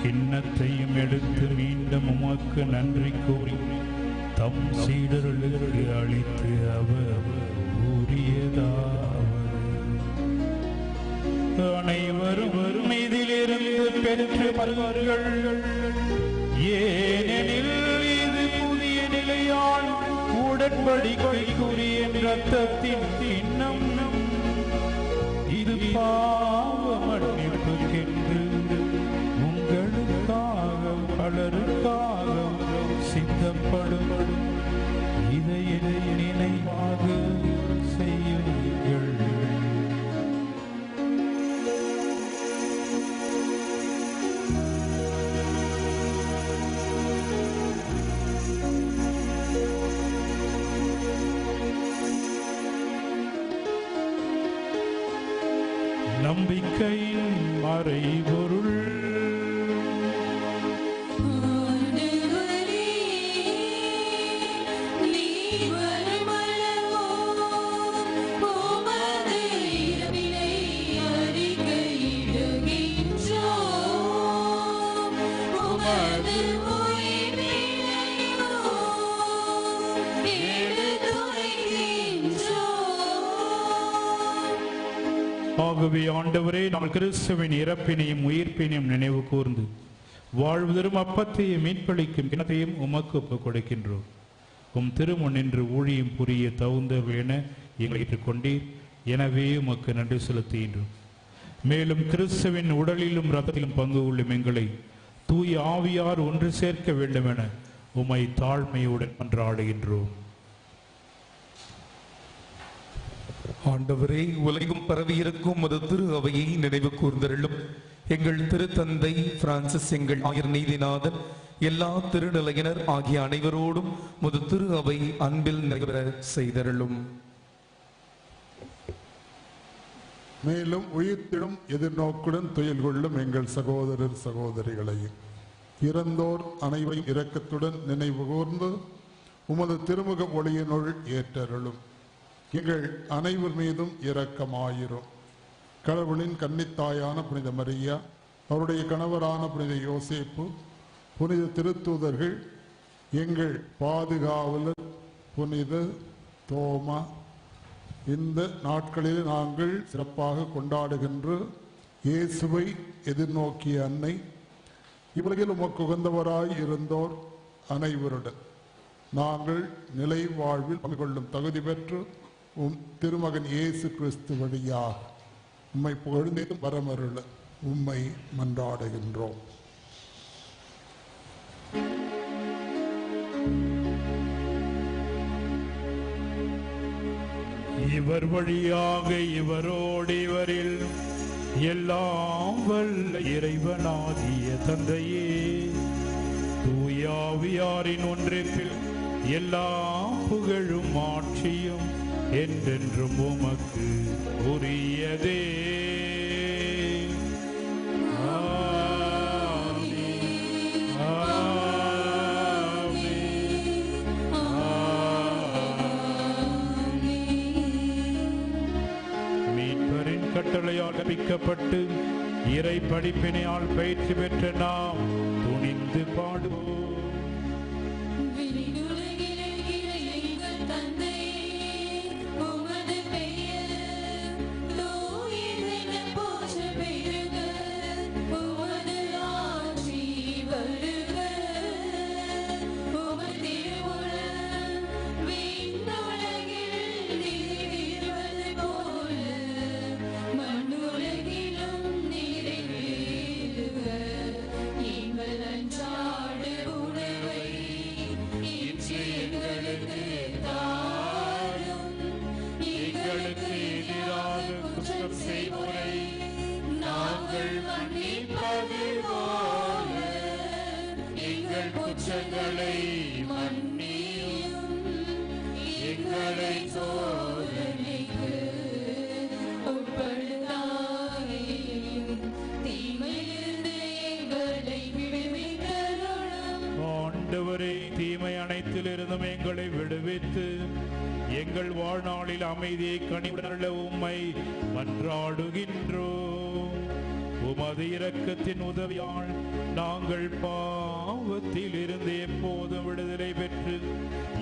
கிண்ணத்தையும் எடுத்து மீண்டும் உமக்கு நன்றி கூறி தம் சீடர்களுக்கு அளித்து அவர் கூறியதாவது, அனைவரும் இதிலிருந்து பெற்று பருவார்கள், ஏனெனில் இது புதிய நிலையால் உடன்படிக்கைக்குரிய இரத்தத்தின் கிண்ணம், இது பாவ மன்னிப்புக்கென்று உங்களுக்காக பலருக்காக சித்தப்படும், இதை நினைவாக செய்யுங்கள். நம்பிக்கையின் மறைபொருள், ஆகவே ஆண்டவரே, நாம் கிறிஸ்துவின் இறப்பினையும் உயிர்ப்பினையும் நினைவு கூர்ந்து வாழ்வு தரும் அப்பத்தையும் மீட்பளிக்கும் கிணத்தையும் உமக்கு ஒப்புக் கொடுக்கின்றோம். உம் திருமுன்னின்று ஊழியம் புரிய தகுந்தவர்கள் என எங்களை ஏற்றுக்கொண்டீர், எனவே உமக்கு நன்றி செலுத்துகின்றோம். மேலும் கிறிஸ்துவின் உடலிலும் இரத்தத்திலும் பங்கு கொள்ளும் எங்களை தூய ஆவியார் ஒன்று சேர்க்க வேண்டும் என உம்மை தாழ்மையுடன் மன்றாடுகின்றோம். ஆண்டவரே, உலகம் பரவி இருக்கும் அது திரு அவையை நினைவு கூர்ந்தருளும். எங்கள் திருத்தந்தை பிரான்சிஸ், எங்கள் ஆயர் நீதிநாதன், எல்லா திருநிலையினர் ஆகிய அனைவரோடும் முது திரு அவை அன்பில் நிறைவேற செய்தருளும். மேலும் உயிர்த்திடும் எதிர்நோக்குடன் துயில் கொள்ளும் எங்கள் சகோதரர் சகோதரிகளையும் இறந்தோர் அனைவரையும் இரக்கத்துடன் நினைவு கூர்ந்து உமது திருமுக ஒளியினுள் ஏற்றருளும். எங்கள் அனைவர் மீதும் இரக்கமாயிரும். கடவுளின் கன்னித்தாயான புனித மரியா, அவருடைய கணவரான புனித யோசேப்பு, புனித திருத்தூதர்கள், எங்கள் பாதுகாவலர் புனித தோமா, இந்த நாட்களில் நாங்கள் சிறப்பாக கொண்டாடுகின்ற இயேசுவை எதிர்நோக்கிய அன்னை, இவர்கள் உமக்கு உகந்தவராய் இருந்தோர் அனைவருடன் நாங்கள் நிலை வாழ்வில் பங்கு கொள்ளும் தகுதி பெற்று உம் திருமகன் இயேசு கிறிஸ்து வழியாக உம்மை புகழ்ந்து வரமருள உம்மை மன்றாடுகின்றோம். இவர் வழியாக இவரோடு இவரில் எல்லாம் வல்ல இறைவனாகிய தந்தையே, தூயாவியாரின் ஒன்றிப்பில் எல்லா புகழும் ஆட்சியும் என்றென்றும் உமக்கு உரியதே. மீட்பரின் கட்டளையால் அபிக்கப்பட்டு இறை படிப்பினையால் பயிற்சி பெற்ற நாம் துணிந்து பாடுவோம். மண்ணுலகிலும் நிறைவேறுக. அனைத்திலிருந்தும் எங்களை விடுவித்து எங்கள் வாழ்நாளில் அமைதியை கனிவுள்ள உம்மை மன்றாடுகின்றோம். உமது இரக்கத்தின் உதவியால் நாங்கள் பாவத்தில் இருந்து எப்போதும் விடுதலை பெற்று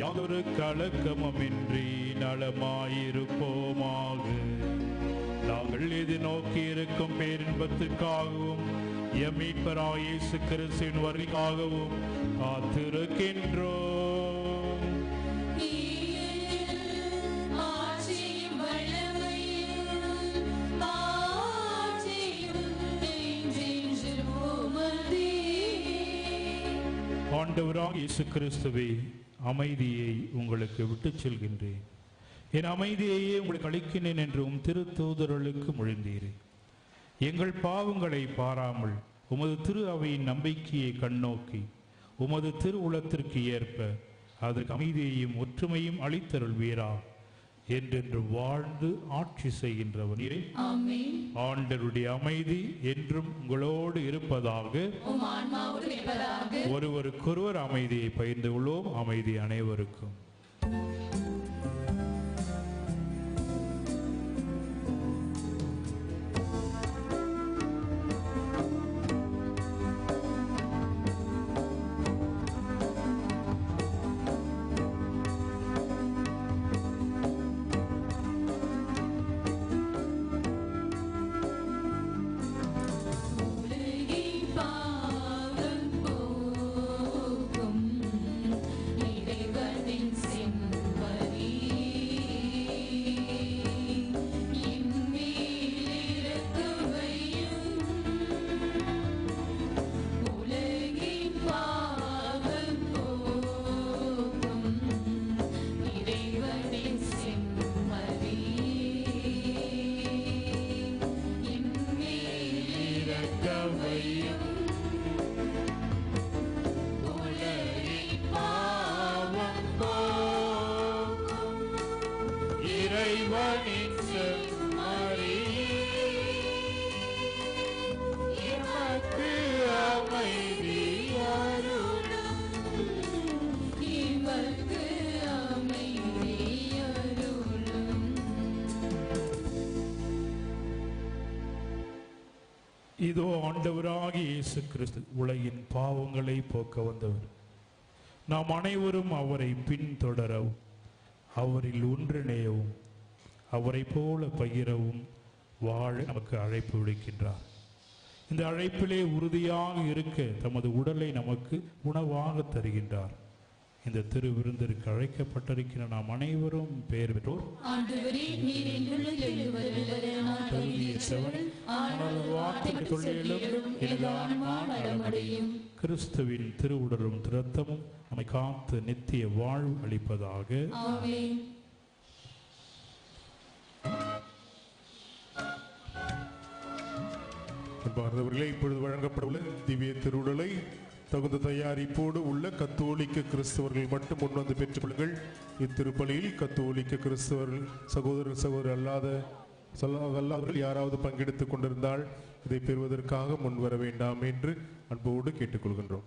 யாதொரு கலக்கமுமின்றி நலமாயிருப்போமாக. நாங்கள் எதிர்நோக்கி இருக்கும் பேரின்பத்துக்காகவும் எம் மீட்பராகிய இயேசு கிறிஸ்துவின் வருகைக்காகவும் காத்திருக்கின்றோம். ஆண்டவராகிய இயேசு கிறிஸ்துவே, அமைதியை உங்களுக்கு விட்டுச் செல்கின்றேன், என் அமைதியையே உங்களுக்கு அளிக்கின்றேன் என்றும் திருத்தூதர்களுக்கு மொழிந்தீரே. எங்கள் பாவங்களை பாராமல் உமது திரு அவையின் நம்பிக்கையை கண்ணோக்கி உமது திரு உளத்திற்கு ஏற்ப அதற்கு அமைதியையும் ஒற்றுமையும் அளித்தருள்வீரா. என்றென்று வாழ்ந்து ஆட்சி செய்கின்றவர் நீரே. ஆண்டவருடைய அமைதி என்றும் உங்களோடு இருப்பதாக. ஒருவருக்கொருவர் அமைதியை பகிர்ந்து கொள்வோம். அமைதி அனைவருக்கும். இதோ ஆண்டவராகிய இயேசு கிறிஸ்து உலகின் பாவங்களை போக்க வந்தவர். நாம் அனைவரும் அவரை பின்தொடரவும் அவரில் ஒன்றிணையவும் அவரை போல பகிரவும் வாழ நமக்கு அழைப்பு விடுக்கின்றார். இந்த அழைப்பிலே உறுதியாக இருக்க தமது உடலை நமக்கு உணவாக தருகின்றார். இந்த திரு விருந்திற்கு அழைக்கப்பட்டிருக்கிற நாம் அனைவரும் பெயர் பெற்றோர். கிறிஸ்துவின் திருவுடலும் இரத்தமும் நம்மை காத்து நித்திய வாழ்வு அளிப்பதாக. அன்பார்ந்தவர்களே, இப்பொழுது வழங்கப்பட்டுள்ள திவ்ய திருவுடலை தகுந்த தயாரிப்போடு உள்ள கத்தோலிக்க கிறிஸ்தவர்கள் மட்டும் முன்வந்து பெற்றுக் கொள்ளுங்கள். இத்திருப்பலியில் கத்தோலிக்க கிறிஸ்தவர்கள் சகோதரர் அல்லாதவர்கள் யாராவது பங்கெடுத்துக் கொண்டிருந்தால் இதை பெறுவதற்காக முன்வர வேண்டாம் என்று அன்போடு கேட்டுக்கொள்கின்றோம்.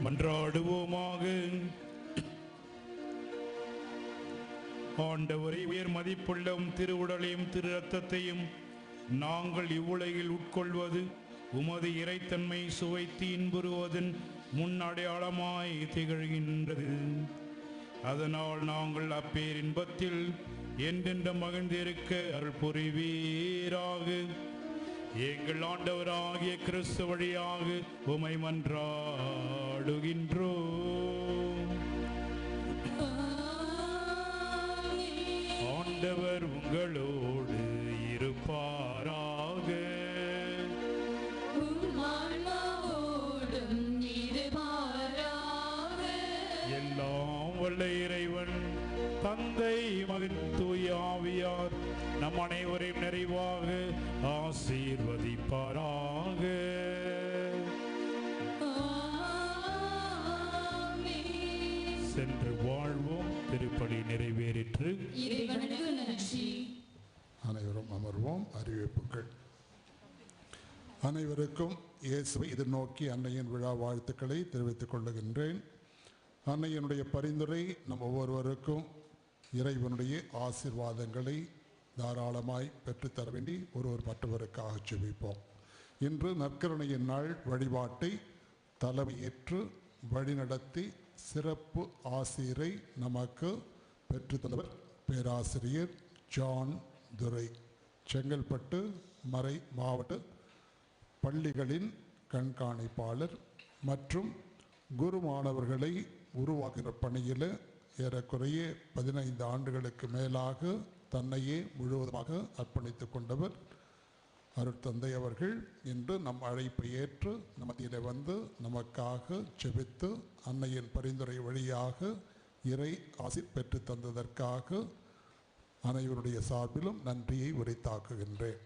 மன்றாடுவோமாக. ஆண்டவரை, உயர் மதிப்புள்ள திருவுடலையும் திரு ரத்தத்தையும் நாங்கள் இவ்வுலகில் உட்கொள்வது உமது இறைத்தன்மை சுவைத்து இன்புறுவதன் முன் அடையாளமாய் திகழ்கின்றது. அதனால் நாங்கள் அப்பேரின்பத்தில் என்றென்ற மகிழ்ந்திருக்க அருள் புரிவீராக. எங்கள் ஆண்டவராகிய கிறிஸ்து வழியாக உமை மன்றாடுகின்றோம். ஆண்டவர் உங்களோடு இருப்பாராக. எல்லாம் வல்ல இறைவன் தந்தை, மகன், தூய ஆவியார் நம் அனைவரையும் நிறைவாக ஆசீர்வதிப்பாராக. சென்று வாழ்வோம். திருப்பலி நிறைவேறிற்று. அனைவரும் அமர்வோம். அறிவிப்புகள். அனைவருக்கும் இயேசுவை எதிர்நோக்கி அன்னையின் விழா வாழ்த்துக்களை தெரிவித்துக் கொள்ளுகின்றேன். அன்னையினுடைய பரிந்துரை நம் ஒவ்வொருவருக்கும் இறைவனுடைய ஆசீர்வாதங்களை தாராளமாய் பெற்றுத்தர வேண்டி ஒருவர் மற்றவருக்காக ஜெபிப்போம். இன்று நற்கருணையின் நாள் வழிபாட்டை தலைமையேற்று வழிநடத்தி சிறப்பு ஆசிரியரை நமக்கு பெற்றுத்தந்தவர் பேராசிரியர் ஜான் துரை. செங்கல்பட்டு மறை மாவட்ட பள்ளிகளின் கண்காணிப்பாளர் மற்றும் குரு மாணவர்களை உருவாக்குகிற பணியில் ஏறக்குறைய 15 ஆண்டுகளுக்கு மேலாக தன்னையே முழுவதுமாக அர்ப்பணித்துக் கொண்டவர் அருட்தந்தை அவர்கள் இன்று நம் அழைப்பை ஏற்று மத்தியிலே வந்து நமக்காக செபித்து அன்னையின் பரிந்துரை வழியாக இறை ஆசி பெற்று தந்ததற்காக அனைவருடைய சார்பிலும் நன்றியை உரித்தாக்குகின்றேன்.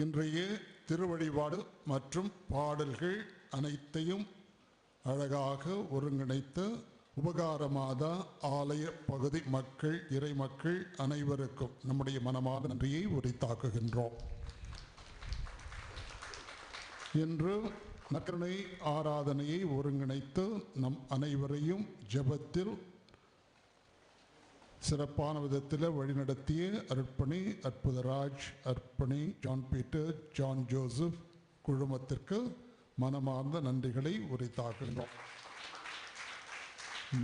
இன்றைய திருவழிபாடு மற்றும் பாடல்கள் அனைத்தையும் அழகாக ஒருங்கிணைத்து உபகாரமாதா ஆலய பகுதி மக்கள், இறை மக்கள் அனைவருக்கும் நம்முடைய மனமார்ந்த நன்றியை உரித்தாக்குகின்றோம். இன்று நற்கருணை ஆராதனையை ஒருங்கிணைத்து நம் அனைவரையும் ஜெபத்தில் சிறப்பான விதத்தில் வழிநடத்திய அர்ப்பணி அற்புதராஜ், அர்ப்பணி ஜான் பீட்டர், ஜான் ஜோசப் குழுமத்திற்கு மனமார்ந்த நன்றிகளை உரித்தாக்குகிறோம்.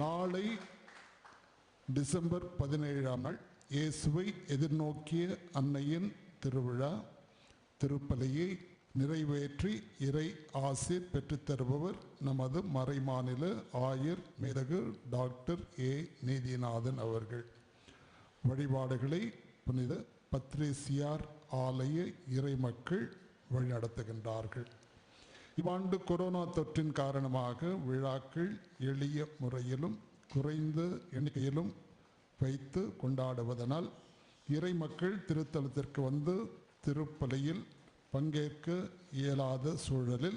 நாளை டிசம்பர் 17ஆம் நாள் இயேசுவை எதிர்நோக்கிய அன்னையின் திருவிழா. திருப்பலியை நிறைவேற்றி இறை ஆசீர் பெற்றுத்தருபவர் நமது மறைமாநில ஆயர் மேதகு டாக்டர் ஏ நீதிநாதன் அவர்கள். வழிபாடுகளை புனித பத்ரேசியார் ஆலய இறை மக்கள் வழிநடத்துகின்றார்கள். இவ்வாண்டு கொரோனா தொற்றின் காரணமாக விழாக்கள் எளிய முறையிலும் குறைந்த எண்ணிக்கையிலும் வைத்து கொண்டாடுவதனால் இறை மக்கள் திருத்தலத்திற்கு வந்து திருப்பலியில் பங்கேற்க இயலாத சூழலில்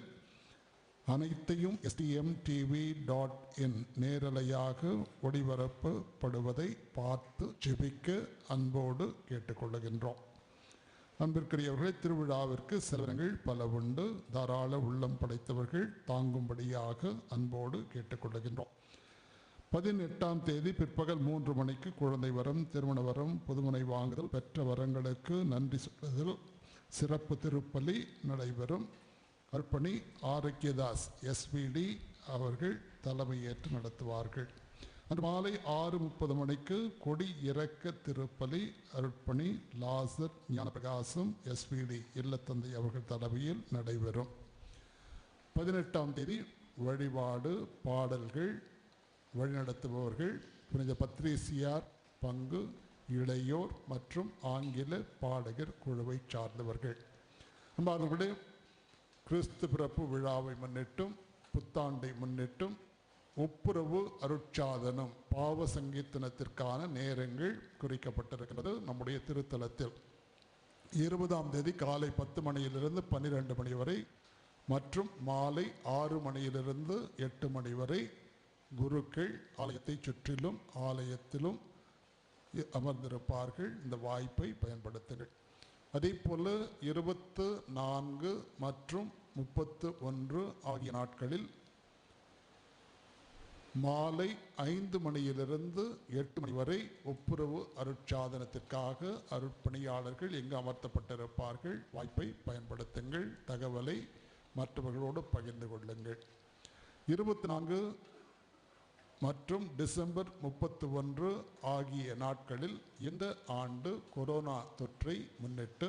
அனைத்தையும் stmtv.in நேரலையாக ஒளிபரப்பப்படுவதை பார்த்து ஜெபிக்க அன்போடு கேட்டுக்கொள்ளுகின்றோம். அன்பிற்குரியவர்களே, திருவிழாவிற்கு செலவுகள் பல உண்டு. தாராள உள்ளம் படைத்தவர்கள் தாங்கும்படியாக அன்போடு கேட்டுக்கொள்ளுகின்றோம். 18ஆம் தேதி பிற்பகல் 3 மணிக்கு குழந்தை வரம், திருமண வரம், புதுமனை வாங்குதல் பெற்ற வரங்களுக்கு நன்றி சொல்வதில் சிறப்பு திருப்பலி நடைபெறும். அர்ப்பணி ஆரோக்கியதாஸ் SVD அவர்கள் தலைமையேற்று நடத்துவார்கள். அன்று மாலை 6:30 மணிக்கு கொடி இறக்க திருப்பலி அர்ப்பணி லாசர் ஞானபிரகாசம் SVD இல்லத்தந்தை அவர்கள் தலைமையில் நடைபெறும். 18ஆம் தேதி வழிபாடு, பாடல்கள், வழிநடத்துபவர்கள் புனித பத்ரேசியார் பங்கு, இளையோர் மற்றும் ஆங்கில பாடகர் குழுவை சார்ந்தவர்கள். அன்பானவர்களே, கிறிஸ்து பிறப்பு விழாவை முன்னிட்டும் புத்தாண்டை முன்னிட்டும் ஒப்புரவு அருட்சாதனம் பாவ சங்கீர்த்தனத்திற்கான நேரங்கள் குறிக்கப்பட்டிருக்கிறது நம்முடைய திருத்தலத்தில். 20ஆம் தேதி காலை 10 மணியிலிருந்து 12 மணி வரை மற்றும் மாலை 6 மணியிலிருந்து 8 மணி வரை குருக்கள் ஆலயத்தை சுற்றிலும் ஆலயத்திலும் அமர்ந்திருப்பார்கள். இந்த வாய்ப்பை பயன்படுத்துங்கள். அதே போல 24 மற்றும் 31 ஆகிய நாட்களில் மாலை 5 மணியிலிருந்து 8 மணி வரை ஒப்புரவு அருட்சாதனத்திற்காக அருட்பணியாளர்கள் எங்கு அமர்த்தப்பட்டிருப்பார்கள். வாய்ப்பை பயன்படுத்துங்கள். தகவலை மற்றவர்களோடு பகிர்ந்து கொள்ளுங்கள். 24 மற்றும் டிசம்பர் 31 ஆகிய நாட்களில் இந்த ஆண்டு கொரோனா தொற்றை முன்னிட்டு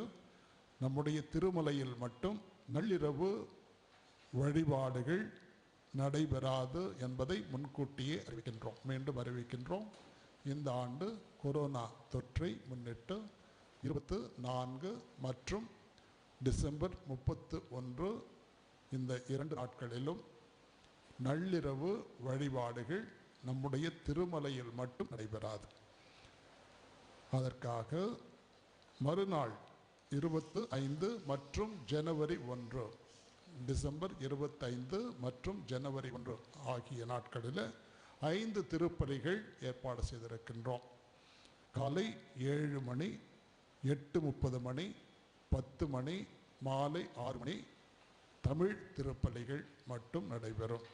நம்முடைய திருமலையில் மட்டும் நள்ளிரவு வழிபாடுகள் நடைபெறாது என்பதை முன்கூட்டியே அறிவிக்கின்றோம். மீண்டும் அறிவிக்கின்றோம். இந்த ஆண்டு கொரோனா தொற்றை முன்னிட்டு 24 மற்றும் டிசம்பர் 31 இந்த 2 நாட்களிலும் நள்ளிரவு வழிபாடுகள் நம்முடைய திருமலையில் மட்டும் நடைபெறாது. அதற்காக மறுநாள் 25 மற்றும் ஜனவரி 1, டிசம்பர் 25 மற்றும் ஜனவரி 1 ஆகிய நாட்களில் 5 திருப்பலிகள் ஏற்பாடு செய்திருக்கின்றோம். காலை 7 மணி, 8:30 மணி, 10 மணி, மாலை 6 மணி தமிழ் திருப்பலிகள் மட்டும் நடைபெறும்.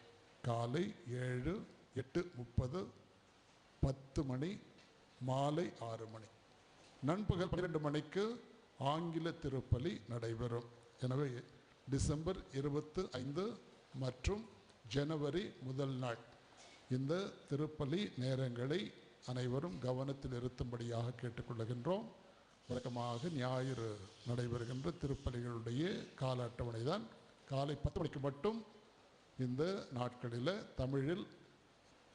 காலை 7, 8:30, 10 மணி, மாலை 6 மணி. நண்பகல் 12 மணிக்கு ஆங்கில திருப்பலி நடைபெறும். எனவே டிசம்பர் 25 மற்றும் ஜனவரி முதல் நாள் இந்த திருப்பலி நேரங்களை அனைவரும் கவனத்தில் இருத்தும்படியாக கேட்டுக்கொள்கின்றோம். வழக்கமாக ஞாயிறு நடைபெறுகின்ற திருப்பலிகளுடைய கால அட்டவணை தான். காலை 10 மணிக்கு மட்டும் இந்த நாட்களில் தமிழில்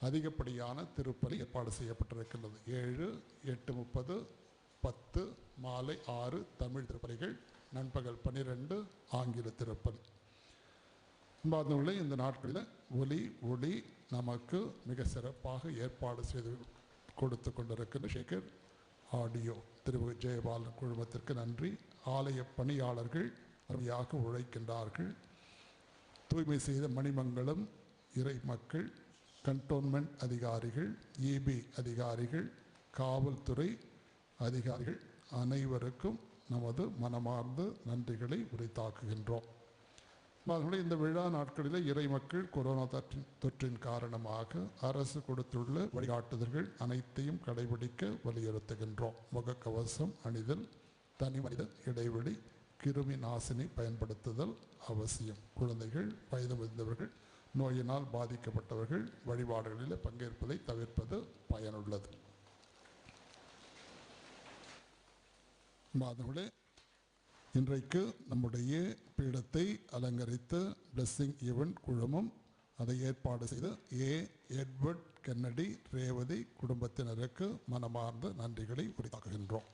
அதிகப்படியான திருப்பலி ஏற்பாடு செய்யப்பட்டிருக்கின்றது. 7, 8:30, 10, மாலை 6 தமிழ் திருப்பலிகள், நண்பகல் 12 ஆங்கில திருப்பலி. அன்பார்ந்தவர்களே, இந்த நாட்களில் ஒளி நமக்கு மிக சிறப்பாக ஏற்பாடு செய்து கொடுத்து கொண்டிருக்கின்ற ஷேகர் ஆடியோ திரு ஜெயபாலன் குழுமத்திற்கு நன்றி. ஆலய பணியாளர்கள் அருமையாக உழைக்கின்றார்கள். தூய்மை செய்த மணிமங்கலம் இறை மக்கள், கண்டோன்மெண்ட் அதிகாரிகள், EB அதிகாரிகள், காவல்துறை அதிகாரிகள் அனைவருக்கும் நமது மனமார்ந்த நன்றிகளை உரித்தாக்குகின்றோம். இந்த விழா நாட்களில் இறை மக்கள் கொரோனா தொற்றின் காரணமாக அரசு கொடுத்துள்ள வழிகாட்டுதல்கள் அனைத்தையும் கடைபிடிக்க வலியுறுத்துகின்றோம். முகக்கவசம் அணிதல், தனி மனித இடைவெளி, கிருமி நாசினி பயன்படுத்துதல் அவசியம். குழந்தைகள், வயது முதிர்ந்தவர்கள், நோயினால் பாதிக்கப்பட்டவர்கள் வழிபாடுகளில் பங்கேற்பதை தவிர்ப்பது பயனுள்ளது. மாதங்களே, இன்றைக்கு நம்முடைய பீடத்தை அலங்கரித்த பிளெஸ்ஸிங் ஈவென்ட் குழுமம், அதை ஏற்பாடு செய்த எட்வர்ட் கென்னடி ரேவதி குடும்பத்தினருக்கு மனமார்ந்த நன்றிகளை உரித்தாக்குகின்றோம்.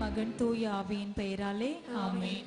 மகன் தூய ஆவியின் பெயராலே ஆமென்.